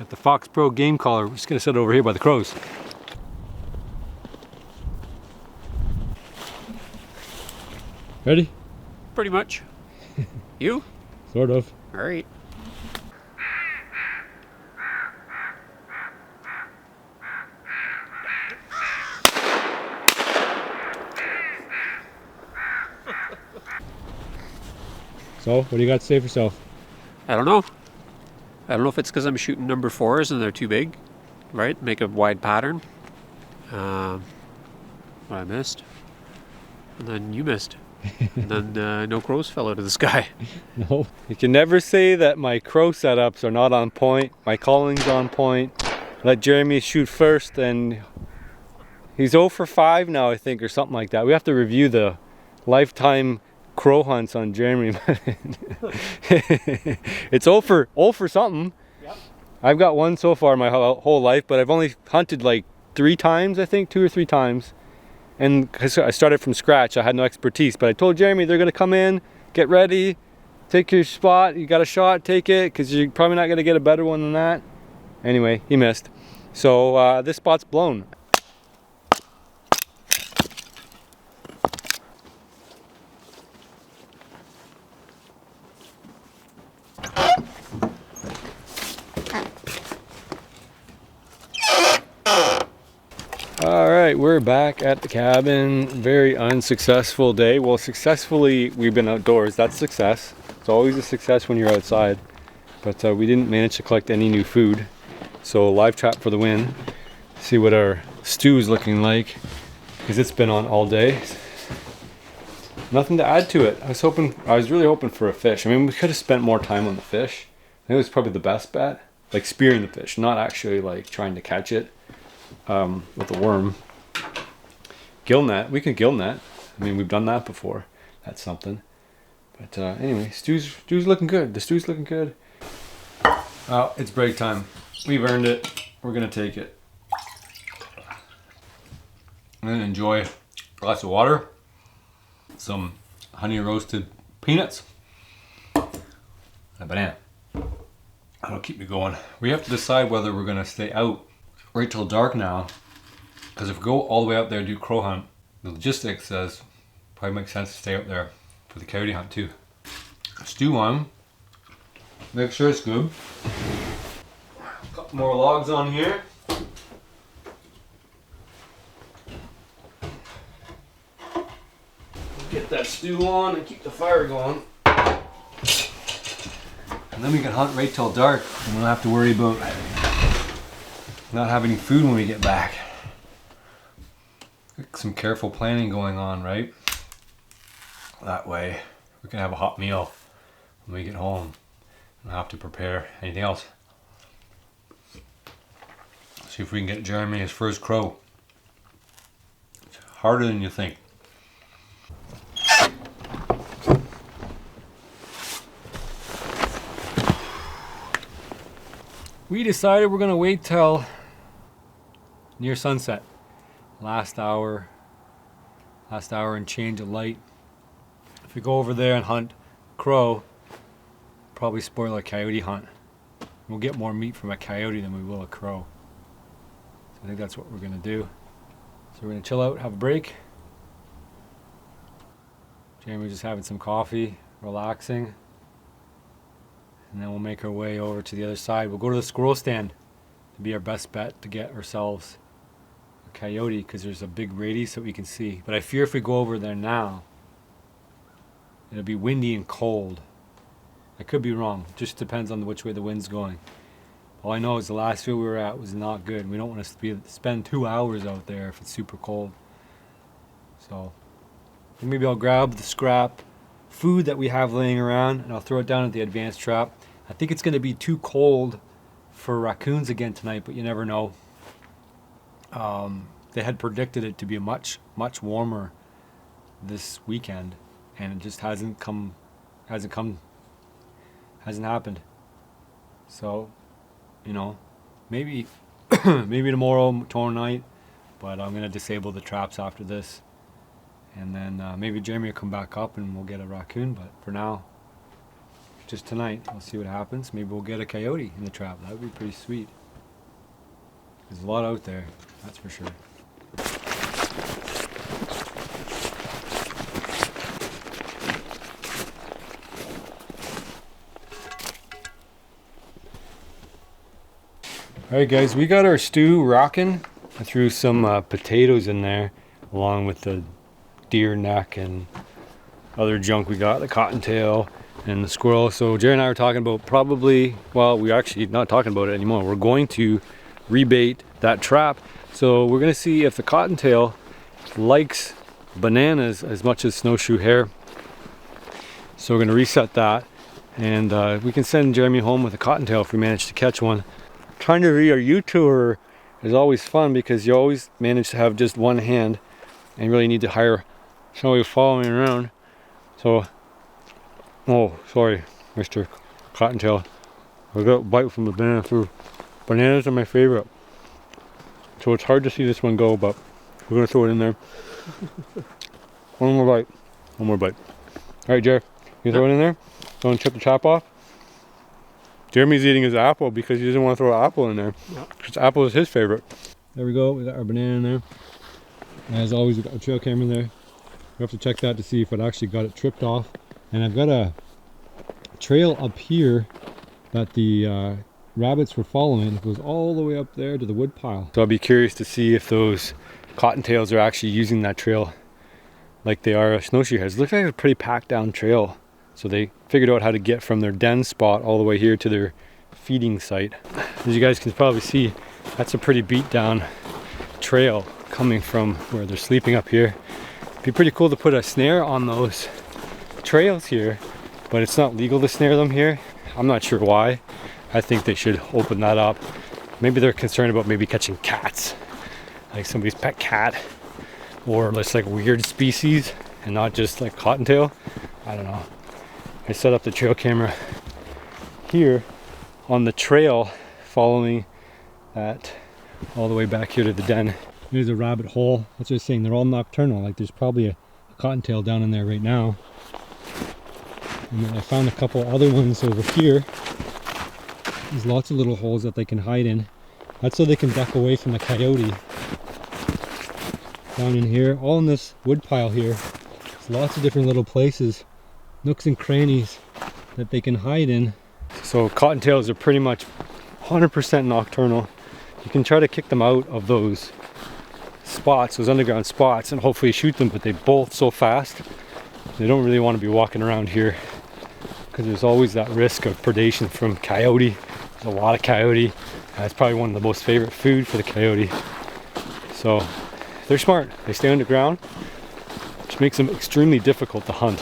At the Fox Pro game collar, we're just gonna set it over here by the crows. Ready? Pretty much. You? Sort of. All right. So, what do you got to say for yourself? I don't know. I don't know if it's because I'm shooting number 4s and they're too big, right? Make a wide pattern. What I missed. And then you missed. And then no crows fell out of the sky. No. You can never say that my crow setups are not on point. My calling's on point. Let Jeremy shoot first, and he's 0 for 5 now, I think, or something like that. We have to review the lifetime crow hunts on Jeremy. It's 0 for something. Yep. I've got one so far my whole life, but I've only hunted like 3 times, I think, 2 or 3 times. And because I started from scratch, I had no expertise. But I told Jeremy they're gonna come in, get ready, take your spot. You got a shot, take it, because you're probably not gonna get a better one than that. Anyway, he missed. So this spot's blown. Alright, we're back at the cabin. Very unsuccessful day. Well, successfully we've been outdoors. That's success. It's always a success when you're outside. But we didn't manage to collect any new food. So live trap for the win. See what our stew is looking like, because it's been on all day. Nothing to add to it. I was really hoping for a fish. I mean, we could have spent more time on the fish. I think it was probably the best bet. Like spearing the fish, not actually like trying to catch it. With a worm. Gill net, we can gill net. I mean, we've done that before. That's something. But anyway, stew's looking good. The stew's looking good. Oh, it's break time. We've earned it. We're gonna take it. I'm gonna enjoy a glass of water, some honey roasted peanuts, and a banana. That'll keep me going. We have to decide whether we're gonna stay out right till dark now, because if we go all the way out there and do crow hunt, the logistics says probably makes sense to stay out there for the coyote hunt too. Stew on, make sure it's good. A couple more logs on here. Get that stew on and keep the fire going. And then we can hunt right till dark, and we don't have to worry about not having food when we get back. Some careful planning going on, right? That way we can have a hot meal when we get home and not have to prepare anything else. See if we can get Jeremy his first crow. It's harder than you think. We decided we're gonna wait till near sunset. Last hour and change of light. If we go over there and hunt crow, probably spoil a coyote hunt. We'll get more meat from a coyote than we will a crow. So I think that's what we're gonna do. So we're gonna chill out, have a break. Jeremy's just having some coffee, relaxing. And then we'll make our way over to the other side. We'll go to the squirrel stand to be our best bet to get ourselves a coyote, because there's a big radius that we can see. But I fear if we go over there now, it'll be windy and cold. I could be wrong. It just depends on which way the wind's going. All I know is the last field we were at was not good. We don't want to spend 2 hours out there if it's super cold. So And maybe I'll grab the scrap food that we have laying around and I'll throw it down at the advanced trap. I think it's going to be too cold for raccoons again tonight, but you never know. They had predicted it to be much warmer this weekend, and it just hasn't happened. So, you know, maybe maybe tomorrow night, but I'm gonna disable the traps after this, and then maybe Jeremy will come back up and we'll get a raccoon. But for now, just tonight, we'll see what happens. Maybe we'll get a coyote in the trap. That would be pretty sweet. There's a lot out there, that's for sure. Alright guys, we got our stew rocking. I threw some potatoes in there along with the deer neck and other junk we got, the cottontail and the squirrel. So Jerry and I were talking about probably, well, we're actually not talking about it anymore. We're going to rebait that trap. So we're going to see if the cottontail likes bananas as much as snowshoe hare. So we're going to reset that, and we can send Jeremy home with a cottontail if we manage to catch one. Trying to be a YouTuber is always fun because you always manage to have just one hand and you really need to hire somebody following around. So, oh, sorry, Mr. Cottontail. I got a bite from the banana too. Bananas are my favorite. So it's hard to see this one go, but we're gonna throw it in there. One more bite. One more bite. All right, Jer, you throw it in there? Don't chip the chop off. Jeremy's eating his apple because he doesn't want to throw an apple in there. Because apple is his favorite. There we go, we got our banana in there. As always, we got a trail camera in there. We have to check that to see if it actually got it tripped off. And I've got a trail up here that the rabbits were following. It goes all the way up there to the wood pile. So I'll be curious to see if those cottontails are actually using that trail like they are snowshoe hares. It looks like it's a pretty packed down trail. So they figured out how to get from their den spot all the way here to their feeding site. As you guys can probably see, that's a pretty beat down trail coming from where they're sleeping up here. It'd be pretty cool to put a snare on those trails here, but it's not legal to snare them here. I'm not sure why. I think they should open that up. Maybe they're concerned about maybe catching cats, like somebody's pet cat, or just like weird species and not just like cottontail. I don't know. I set up the trail camera here on the trail following that all the way back here to the den. There's a rabbit hole. That's what I was saying, they're all nocturnal. Like there's probably a cottontail down in there right now. And then I found a couple other ones over here. There's lots of little holes that they can hide in. That's so they can duck away from the coyote. Down in here, all in this wood pile here. There's lots of different little places, nooks and crannies that they can hide in. So cottontails are pretty much 100% nocturnal. You can try to kick them out of those spots, those underground spots, and hopefully shoot them, but they bolt so fast they don't really want to be walking around here because there's always that risk of predation from coyote. There's a lot of coyote. It's probably one of the most favorite food for the coyote. So they're smart. They stay underground, which makes them extremely difficult to hunt.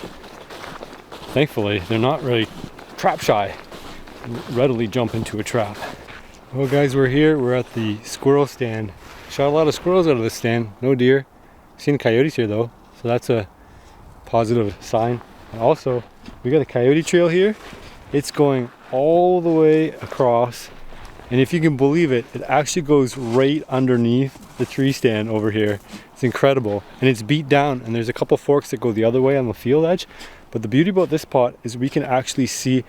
Thankfully, they're not really trap shy and readily jump into a trap. Well guys, we're here. We're at the squirrel stand. Shot a lot of squirrels out of this stand. No deer. Seen coyotes here though, so that's a positive sign. And also, we got a coyote trail here. It's going all the way across, and if you can believe it, it actually goes right underneath the tree stand over here. It's incredible, and it's beat down, and there's a couple forks that go the other way on the field edge. But the beauty about this spot is we can actually see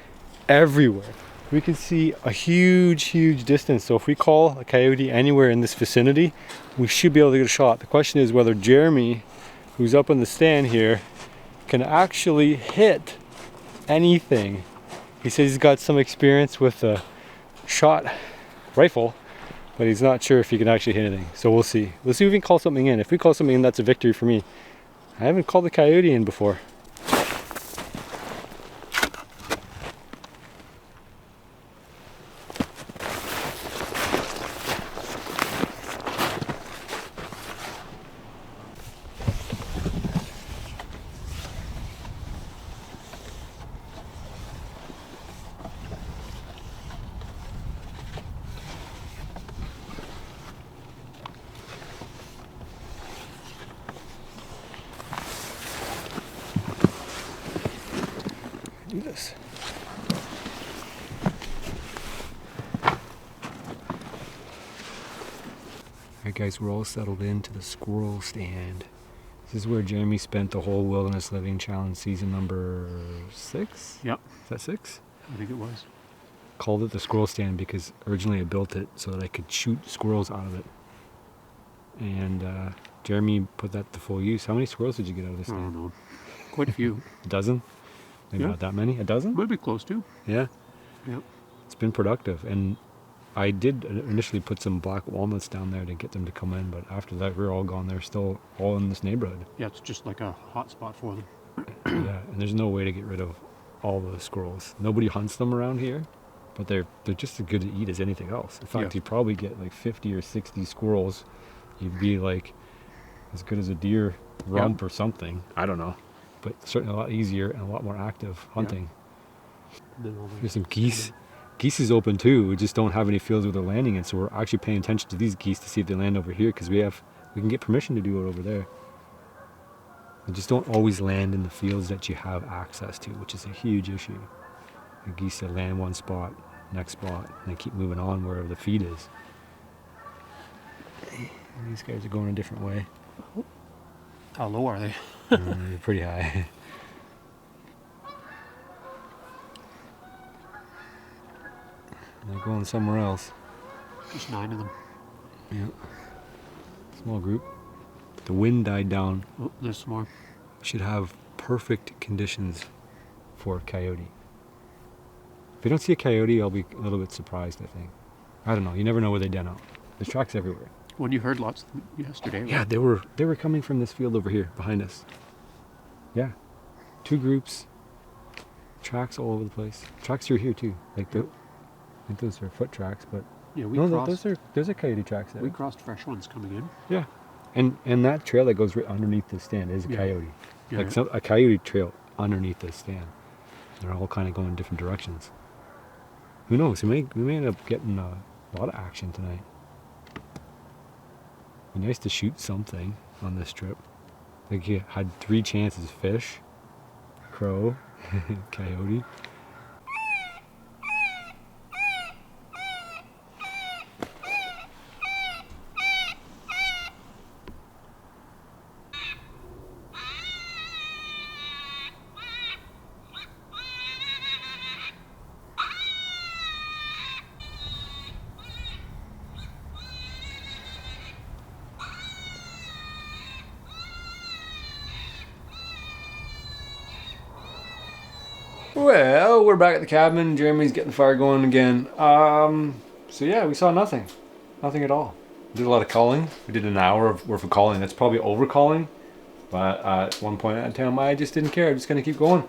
everywhere. We can see a huge distance. So if we call a coyote anywhere in this vicinity, we should be able to get a shot. The question is whether Jeremy, who's up on the stand here, can actually hit anything. He says he's got some experience with a shot rifle, but he's not sure if he can actually hit anything. So we'll see. Let's see if we can call something in. If we call something in, that's a victory for me. I haven't called the coyote in before. this. Alright guys, we're all settled into the squirrel stand. This is where Jeremy spent the whole Wilderness Living Challenge season number 6? Yep. Is that 6? I think it was. Called it the squirrel stand because originally I built it so that I could shoot squirrels out of it. And Jeremy put that to full use. How many squirrels did you get out of this I stand? don't know. Quite a few. A dozen? Maybe Yeah. not that many? A dozen? Might be close to. Yeah. Yep. It's been productive. And I did initially put some black walnuts down there to get them to come in, but after that we're all gone. They're still all in this neighborhood. Yeah, it's just like a hot spot for them. Yeah, and there's no way to get rid of all the squirrels. Nobody hunts them around here, but they're just as good to eat as anything else. In fact, Yeah. you probably get like 50 or 60 squirrels. You'd be like as good as a deer rump or something. I don't know, but certainly a lot easier and a lot more active hunting. And then all the- There's some geese. Geese is open too. We just don't have any fields where they're landing in, so we're actually paying attention to these geese to see if they land over here because we can get permission to do it over there. They just don't always land in the fields that you have access to, which is a huge issue. The geese that land one spot, next spot, and they keep moving on wherever the feed is. And these guys are going a different way. How low are they? They're pretty high. They're going somewhere else. Just 9 of them. Yeah. Small group. The wind died down. Oh, there's some more. Should have perfect conditions for a coyote. If we don't see a coyote, I'll be a little bit surprised, I think. I don't know. You never know where they den out. There's tracks everywhere. When you heard lots of them yesterday, right? Yeah, they were coming from this field over here behind us. Yeah. 2 groups. Tracks all over the place. Tracks through here too. Like I think those are foot tracks, but Yeah, we no, crossed. those are coyote tracks there. We crossed fresh ones coming in. Yeah. And that trail that goes right underneath the stand is a Yeah. coyote. Yeah, Like a coyote trail underneath the stand. They're all kind of going different directions. Who knows? We may end up getting a lot of action tonight. Be nice to shoot something on this trip. I think you had 3 chances: fish, crow, coyote. Well, we're back at the cabin. Jeremy's getting the fire going again. So yeah, we saw nothing. Nothing at all. We did a lot of calling. We did an hour worth of calling. That's probably over calling. But at one point in time, I just didn't care. I'm just going to keep going.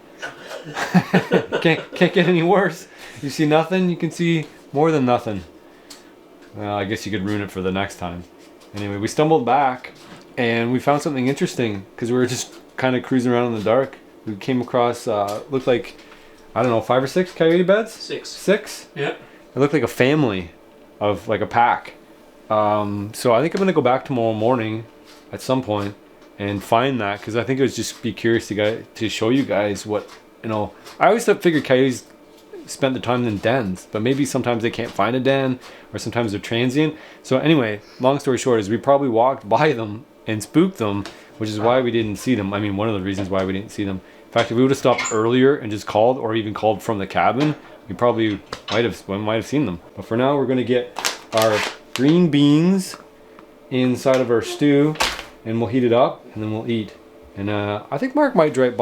can't get any worse. You see nothing, you can see more than nothing. Well, I guess you could ruin it for the next time. Anyway, we stumbled back and we found something interesting because we were just kind of cruising around in the dark. We came across, looked like, I don't know, 5 or 6 coyote beds? 6. 6? Yep. It looked like a family of like a pack. So I think I'm gonna go back tomorrow morning at some point and find that because I think it was just be curious to show you guys what, you know. I always figured coyotes spent the time in dens, but maybe sometimes they can't find a den or sometimes they're transient. So anyway, long story short is we probably walked by them and spooked them, which is why we didn't see them. I mean, one of the reasons why we didn't see them. In fact, if we would have stopped earlier and just called, or even called from the cabin, we probably might have seen them. But for now, we're gonna get our green beans inside of our stew, and we'll heat it up, and then we'll eat. And I think Mark might drop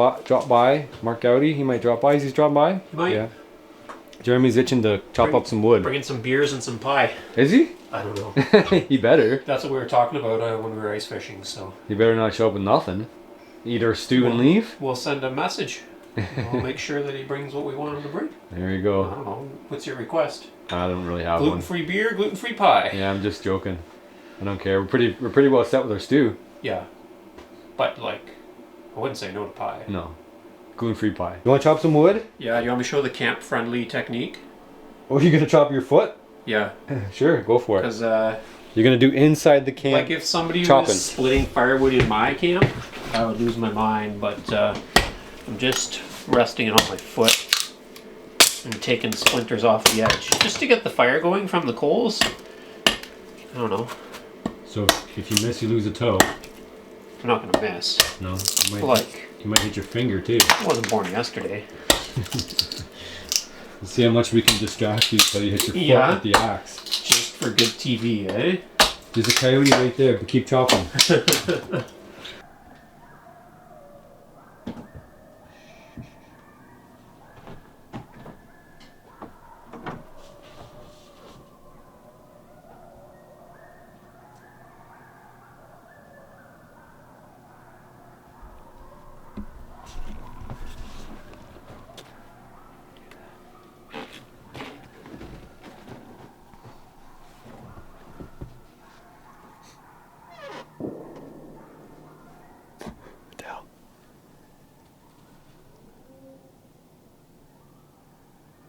by. Mark Gowdy, he might drop by. Is he dropping by? He might. Yeah. Jeremy's itching to chop up some wood. Bringing some beers and some pie. Is he? I don't know. He better. That's what we were talking about when we were ice fishing, so. He better not show up with nothing. Eat our stew and leave. We'll send a message. We'll make sure that he brings what we want him to bring. There you I go. don't know. What's your request? I don't really have one. Gluten-free beer, gluten-free pie. Yeah, I'm just joking. I don't care. We're pretty well set with our stew. Yeah. But, like, I wouldn't say no to pie. No. Gluten-free pie. You want to chop some wood? Yeah, you want me to show the camp-friendly technique? Oh, you gonna chop your foot? Yeah. Sure, go for it. Because, You're gonna do inside the camp. like, if somebody chopping. was splitting firewood in my camp, I would lose my mind, but I'm just resting it on my foot. and taken splinters off the edge just to get the fire going from the coals. I don't know. So if you miss, you lose a toe. I'm not gonna miss. No, you might hit your finger too. I wasn't born yesterday. Let's see how much we can distract you so you hit your foot with the axe. Just for good TV, eh? There's a coyote right there, but keep chopping.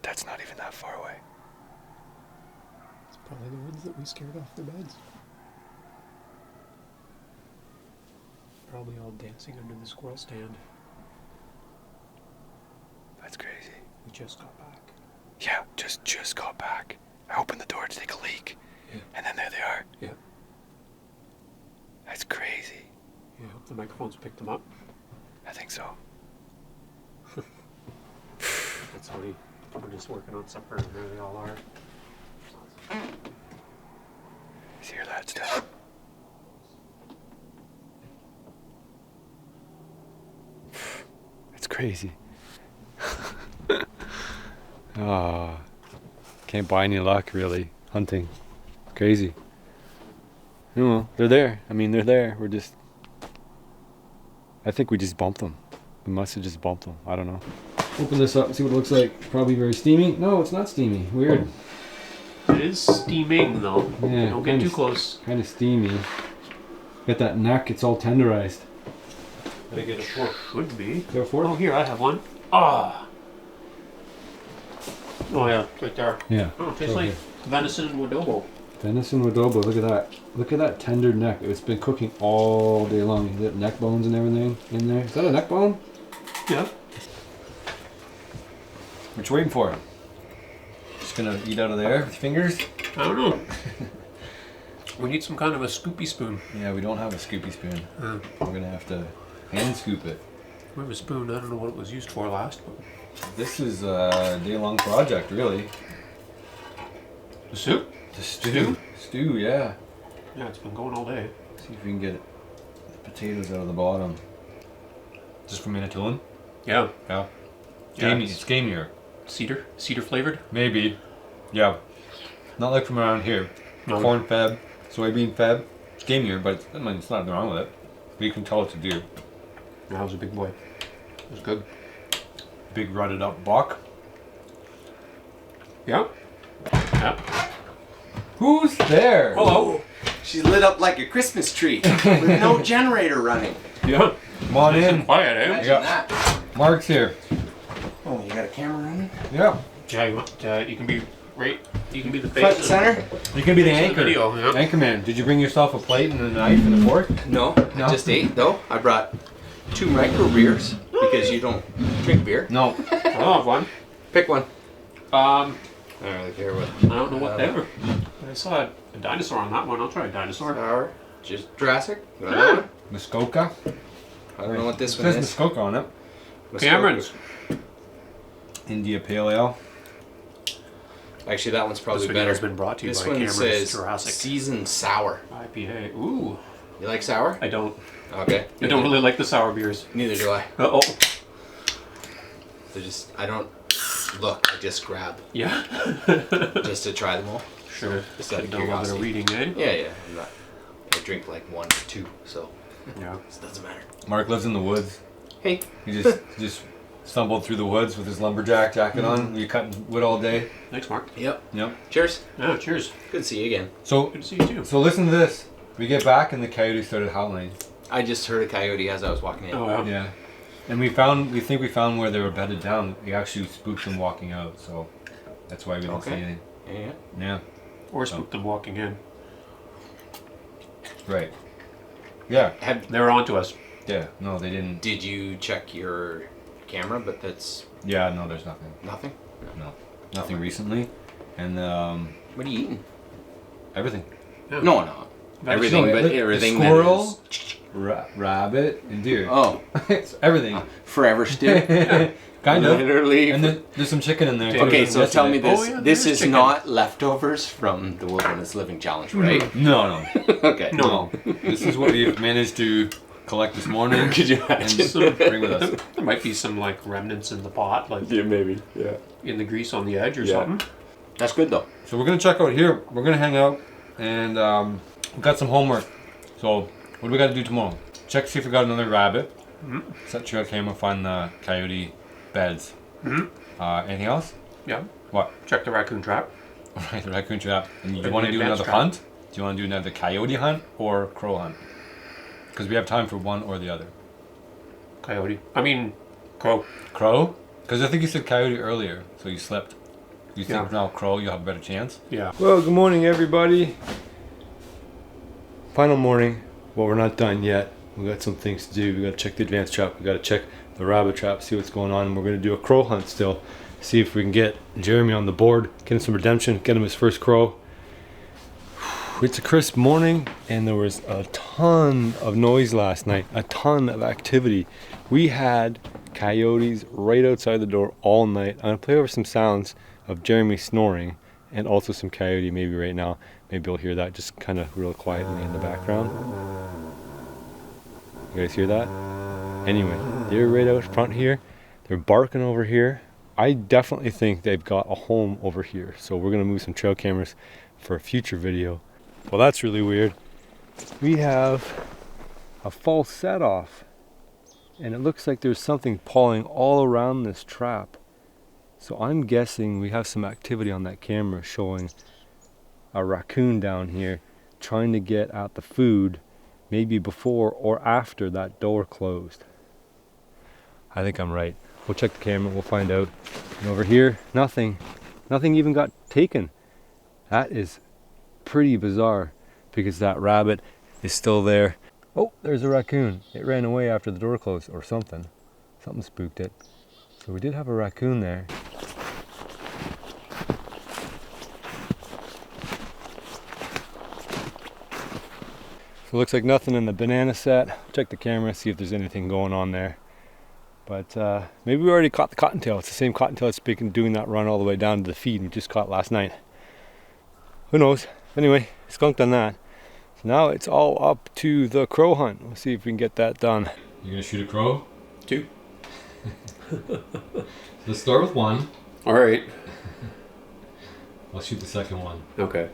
That's not even that far away. It's probably the ones that we scared off their beds. Probably all dancing under the squirrel stand. That's crazy. We just got back. Yeah, just got back. I opened the door to take a leak. Yeah. And then there they are. Yeah. That's crazy. Yeah, I hope the microphones picked them up. I think so. That's funny. We're just working on supper and there they all are. You hear that stuff? It's crazy. Ah, can't buy any luck really hunting. Crazy. No, they're there. I mean, they're there. I think we just bumped them. We must have just bumped them. I don't know. Open this up and see what it looks like. Probably very steamy. No, it's not steamy. Weird. It is steaming though. Yeah, Don't get too close. Kind of steamy. Got that neck. It's all tenderized. Gotta get a fork. Should be. Go for it. Oh, here, I have one. Ah. Oh yeah, right there. Yeah. Oh, tastes like venison and adobo. Venison adobo. Look at that. Look at that tender neck. It's been cooking all day long. You got neck bones and everything in there. Is that a neck bone? Yeah. What you waiting for? Just gonna eat out of there with your fingers? I don't know. We need some kind of a scoopy spoon. Yeah, we don't have a scoopy spoon. We're gonna have to hand scoop it. We have a spoon. I don't know what it was used for last. But... This is a day-long project, really. The soup? The stew. Stew, yeah. Yeah, it's been going all day. See if we can get the potatoes out of the bottom. Just from Manitoulin? Yeah. Yeah. Yeah, It's gamier. Cedar flavored? Maybe. Yeah. Not like from around here. No. Corn fed, soybean fed. It's gamier, but I mean, it's nothing wrong with it. But you can tell it's a deer. That was a big boy. It was good. Big rutted up buck. Yeah. Yeah. Who's there? Hello. She's lit up like a Christmas tree with no generator running. Yeah. Come on in. Quiet, eh? Imagine Yeah. that. Mark's here. Oh, you got a camera running? Yeah. Yeah, you can be right. You can be the face. Front and center? You can be the of the anchor. video. Yeah. Anchorman. Did you bring yourself a plate and a knife and a fork? No, No. I just ate though. I brought 2 micro beers because you don't drink beer. No. I'll have one. Pick one. I I don't really care what. don't know what they were. I saw a dinosaur on that one. I'll try a dinosaur. Sour. Just Jurassic. You want that one? Muskoka. I don't know what this It one says is. Muskoka on it. Cameron's. India Pale Ale. Actually, that one's probably This video better. has been brought to you This by one Cameron's says Jurassic seasoned sour. IPA. Ooh, You like sour? I don't. Okay. I don't really like the sour beers. Neither do I. Oh. They're just. I don't look. I just grab Yeah. just to try them all. Sure. Just out of Done a little bit of curiosity. reading, eh? Yeah. I'm not. I drink like 1 or 2, so Yeah. it doesn't matter. Mark lives in the woods. Hey. He just stumbled through the woods with his lumberjack jacket on. Were you cutting wood all day? Thanks, Mark. Yep. Yep. Cheers. Yeah, cheers. Good to see you again. So Good to see you too. so listen to this. We get back and the coyote started howling. I just heard a coyote as I was walking in. Oh, yeah. Yeah. And we think we found where they were bedded down. We actually spooked them walking out, so that's why we didn't see Okay. anything. Yeah. Yeah. Or spooked them walking in. Right. Yeah. They were onto us. Yeah. No, they didn't. Did you check your camera? But that's Yeah, no, there's nothing. nothing. No. nothing recently. And What are you eating? everything. No, no. Everything, but everything squirrel, that is... rabbit, and deer. Oh. It's everything. Forever stew? Kind of. Literally. And there's some chicken in there. too. Okay, so tell me this. Oh, yeah, this there is is chicken. not leftovers from the Wilderness Living Challenge, right? No. Okay. No. This is what we've managed to collect this morning. Could you and imagine? bring with us. There might be some like remnants in the pot, like Yeah, maybe. Yeah. in the grease on the edge or Yeah. something. That's good, though. So we're gonna check out here. We're gonna hang out, and we've got some homework. So what do we got to do tomorrow? Check to see if we got another rabbit. Set your camera, find the coyote beds. Anything else? Yeah. What? Check the raccoon trap. Right, the raccoon trap. And you And want to the do advanced another trap. hunt? Do you want to do another coyote hunt or crow hunt? Because we have time for one or the other. Coyote. I mean, crow. Crow? Because I think you said coyote earlier, so you slipped. You think Yeah. now crow, you'll have a better chance? Yeah. Well, good morning, everybody. Final morning. Well, we're not done yet. We got some things to do. We got to check the advanced trap. We got to check the rabbit trap, see what's going on. And we're going to do a crow hunt still. See if we can get Jeremy on the board, get him some redemption, get him his first crow. It's a crisp morning, and there was a ton of noise last night, a ton of activity. We had coyotes right outside the door all night. I'm going to play over some sounds of Jeremy snoring and also some coyote maybe right now. Maybe you'll hear that just kind of real quietly in the background. You guys hear that? Anyway, they're right out front here. They're barking over here. I definitely think they've got a home over here. So we're going to move some trail cameras for a future video. Well, that's really weird. We have a false set off. And it looks like there's something pawing all around this trap. So I'm guessing we have some activity on that camera showing a raccoon down here trying to get at the food maybe before or after that door closed. I think I'm right. We'll check the camera, we'll find out. And over here, nothing. Nothing even got taken. That is pretty bizarre because that rabbit is still there. Oh, there's a raccoon. It ran away after the door closed or something. Something spooked it. So we did have a raccoon there. So it looks like nothing in the banana set. Check the camera, see if there's anything going on there. But maybe we already caught the cottontail. It's the same cottontail that's been doing that run all the way down to the feed we just caught last night. Who knows? Anyway, skunked on that. So now it's all up to the crow hunt. We'll see if we can get that done. You gonna shoot a crow? 2. Let's start with one. All right. I'll shoot the second one. Okay.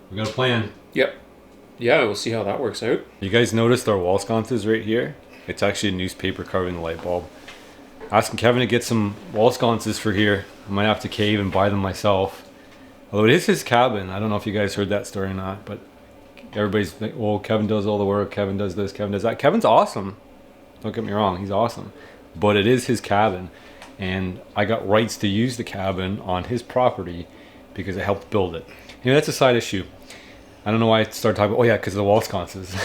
We got a plan. Yep. Yeah, we'll see how that works out. You guys noticed our wall sconces right here? It's actually a newspaper covering the light bulb. Asking Kevin to get some wall sconces for here. I might have to cave and buy them myself. Although it is his cabin. I don't know if you guys heard that story or not, but everybody's like, oh, Kevin does all the work, Kevin does this, Kevin does that. Kevin's awesome. Don't get me wrong, he's awesome. But it is his cabin. And I got rights to use the cabin on his property because I helped build it. Anyway, that's a side issue. I don't know why I started talking about, oh yeah, because of the wall sconces.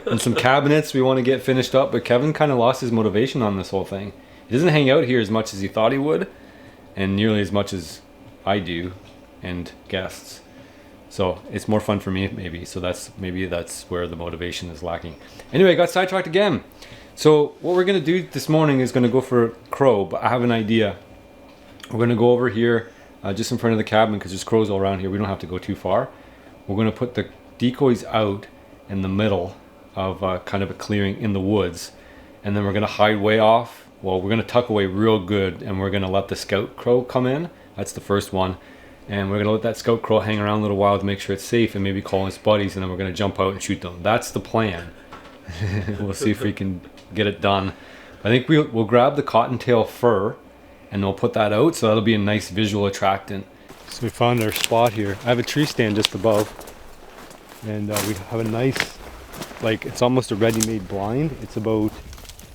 And some cabinets we want to get finished up, but Kevin kind of lost his motivation on this whole thing. He doesn't hang out here as much as he thought he would, and nearly as much as I do, and guests. So it's more fun for me, maybe. So maybe that's where the motivation is lacking. Anyway, I got sidetracked again. So what we're gonna do this morning is gonna go for crow, but I have an idea. We're gonna go over here, just in front of the cabin, because there's crows all around here. We don't have to go too far. We're gonna put the decoys out in the middle of kind of a clearing in the woods, and then we're gonna hide way off. Well, we're gonna tuck away real good, and we're gonna let the scout crow come in. That's the first one, and we're gonna let that scout crow hang around a little while to make sure it's safe, and maybe call his buddies, and then we're gonna jump out and shoot them. That's the plan. We'll see if we can get it done. I think we'll grab the cottontail fur, and we'll put that out, so that'll be a nice visual attractant. So we found our spot here. I have a tree stand just above, and we have a nice, like, it's almost a ready-made blind. It's about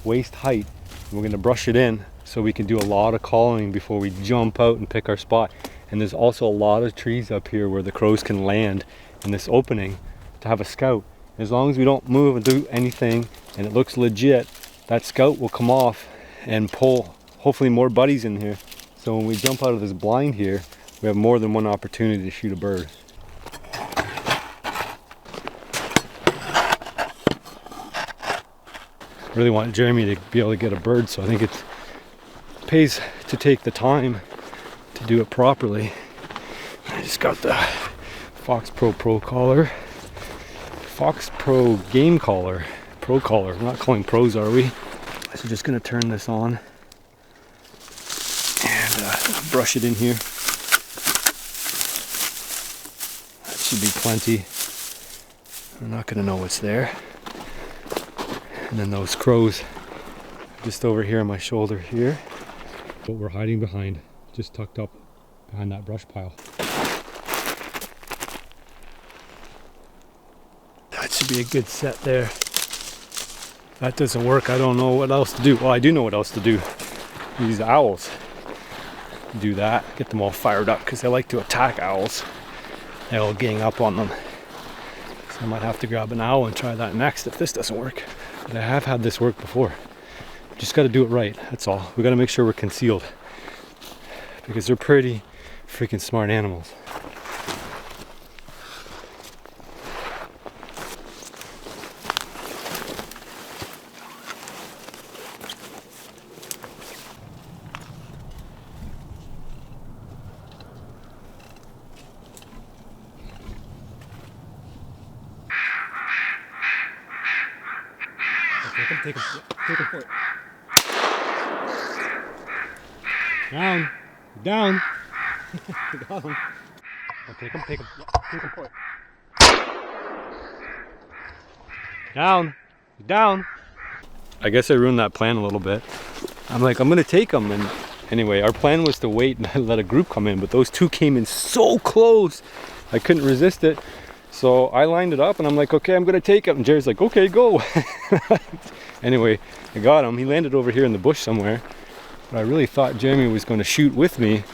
waist height. We're going to brush it in so we can do a lot of calling before we jump out and pick our spot. And there's also a lot of trees up here where the crows can land in this opening to have a scout. As long as we don't move and do anything and it looks legit, that scout will come off and pull hopefully more buddies in here. So when we jump out of this blind here, we have more than one opportunity to shoot a bird. I really want Jeremy to be able to get a bird, so I think it pays to take the time to do it properly. I just got the Fox Pro collar. Fox Pro game collar. Pro collar. We're not calling pros, are we? So just gonna turn this on and brush it in here. That should be plenty. I'm not gonna know what's there. And then those crows just over here on my shoulder here. What we're hiding behind, just tucked up behind that brush pile. That should be a good set there. If that doesn't work, I don't know what else to do. Well, I do know what else to do. These owls. Do that, get them all fired up because they like to attack owls. They all gang up on them. So I might have to grab an owl and try that next if this doesn't work. But I have had this work before. Just got to do it right, that's all. We got to make sure we're concealed because they're pretty freaking smart animals. Take him. Down. Down. Got him. Take him. Take him for it. Down. Down. I guess I ruined that plan a little bit. I'm like, I'm gonna take him, and anyway, our plan was to wait and let a group come in, but those two came in so close, I couldn't resist it. So I lined it up, and I'm like, okay, I'm gonna take him. And Jerry's like, okay, go. Anyway, I got him. He landed over here in the bush somewhere. But I really thought Jeremy was going to shoot with me.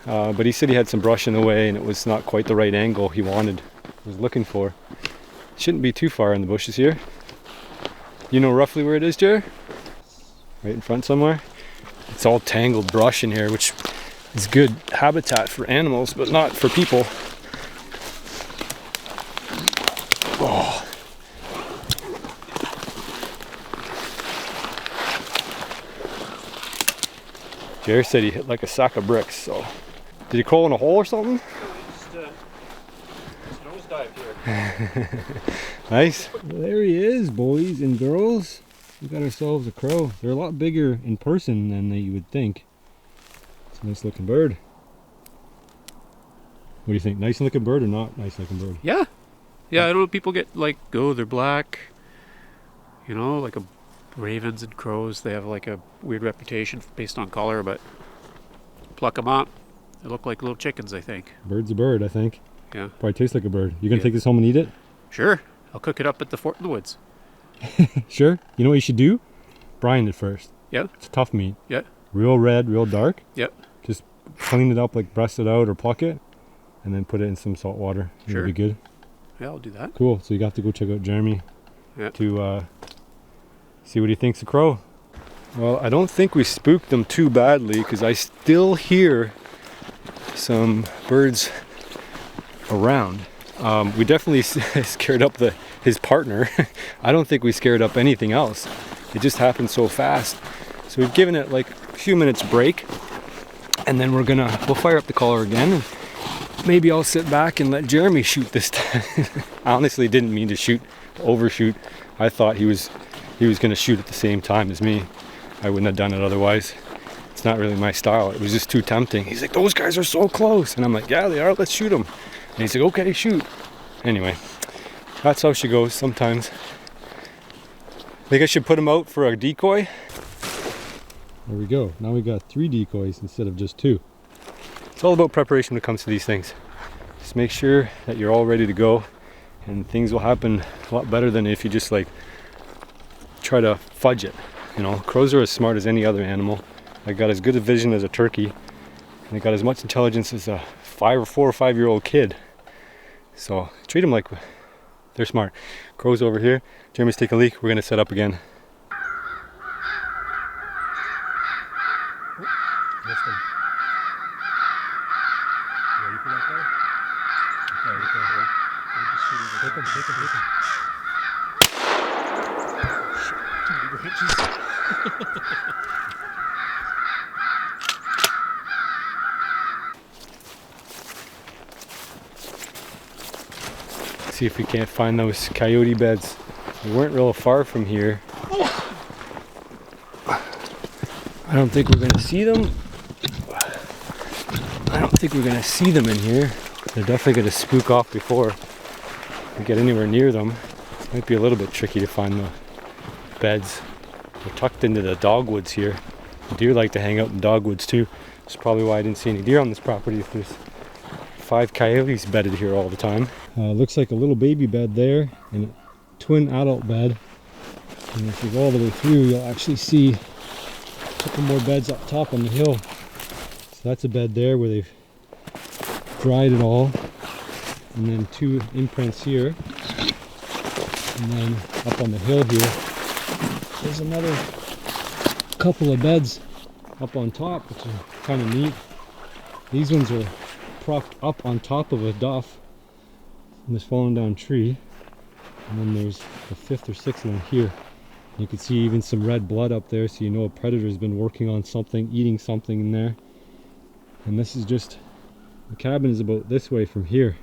But he said he had some brush in the way and it was not quite the right angle he was looking for. Shouldn't be too far in the bushes here. You know roughly where it is, Jer? Right in front somewhere? It's all tangled brush in here, which is good habitat for animals, but not for people. Oh. Jerry said he hit like a sack of bricks, so. Did he crawl in a hole or something? Just nose dive here. Nice. Well, there he is, boys and girls. We got ourselves a crow. They're a lot bigger in person than you would think. It's a nice looking bird. What do you think? Nice looking bird or not nice looking bird? Yeah. Yeah, I know people get like, oh, they're black. You know, like ravens and crows, they have like a weird reputation based on color, but pluck them up. They look like little chickens, I think. Bird's a bird, I think. Yeah. Probably tastes like a bird. You gonna take this home and eat it? Sure. I'll cook it up at the Fort in the Woods. Sure. You know what you should do? Brine it first. Yeah. It's tough meat. Yeah. Real red, real dark. Yep. Just clean it up, like breast it out or pluck it, and then put it in some salt water. Sure. It'll be good. Yeah, I'll do that. Cool. So you got to go check out Jeremy to see what he thinks of crow. Well, I don't think we spooked them too badly because I still hear some birds around. We definitely scared up his partner. I don't think we scared up anything else. It just happened so fast. So we've given it like a few minutes break, and then we'll fire up the collar again. And maybe I'll sit back and let Jeremy shoot this time. I honestly didn't mean to overshoot. I thought he was going to shoot at the same time as me. I wouldn't have done it otherwise. It's not really my style. It was just too tempting. He's like, those guys are so close. And I'm like, yeah, they are. Let's shoot them. And he's like, okay, shoot. Anyway, that's how she goes sometimes. I think I should put him out for a decoy. There we go. Now we got 3 decoys instead of just 2. It's all about preparation when it comes to these things. Just make sure that you're all ready to go, and things will happen a lot better than if you just like try to fudge it. You know, crows are as smart as any other animal. They got as good a vision as a turkey, and they got as much intelligence as a 4 or 5 year old kid. So treat them like they're smart. Crows over here. Jeremy's taking a leak. We're gonna set up again. Missed him. Take him, take him, take him. See if we can't find those coyote beds. They weren't real far from here. I don't think we're gonna see them. I don't think we're gonna see them in here. They're definitely gonna spook off before we get anywhere near them. Might be a little bit tricky to find the beds. They're tucked into the dogwoods here. Deer like to hang out in dogwoods too. That's probably why I didn't see any deer on this property if there's 5 coyotes bedded here all the time. Looks like a little baby bed there and a twin adult bed. And if you go all the way through, you'll actually see a couple more beds up top on the hill. So that's a bed there where they've dried it all. And then 2 imprints here. And then up on the hill here, there's another couple of beds up on top, which are kind of neat. These ones are propped up on top of a duff in this fallen down tree. And then there's the 5th or 6th one here. You can see even some red blood up there, so you know a predator's been working on something, eating something in there. And this is just, the cabin is about this way from here.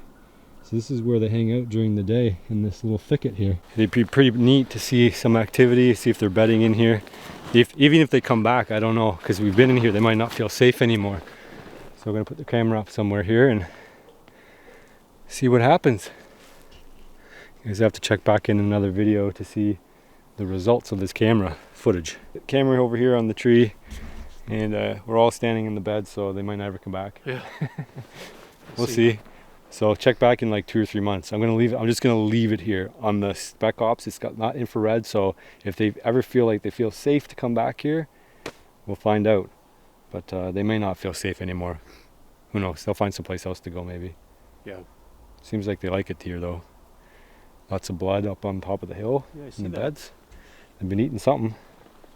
So this is where they hang out during the day, in this little thicket here. It'd be pretty neat to see some activity, see if they're bedding in here. Even if they come back, I don't know, because we've been in here, they might not feel safe anymore. So we're gonna put the camera up somewhere here and see what happens. You guys have to check back in another video to see the results of this camera footage. The camera over here on the tree, and we're all standing in the bed, so they might never come back. Yeah. We'll see. So check back in like 2 or 3 months. I'm just gonna leave it here on the spec ops. It's got not infrared, so if they ever feel like they feel safe to come back here, we'll find out. But they may not feel safe anymore. Who knows? They'll find someplace else to go maybe. Yeah. Seems like they like it here though. Lots of blood up on top of the hill Yeah, I see in the that. beds. They've been eating something.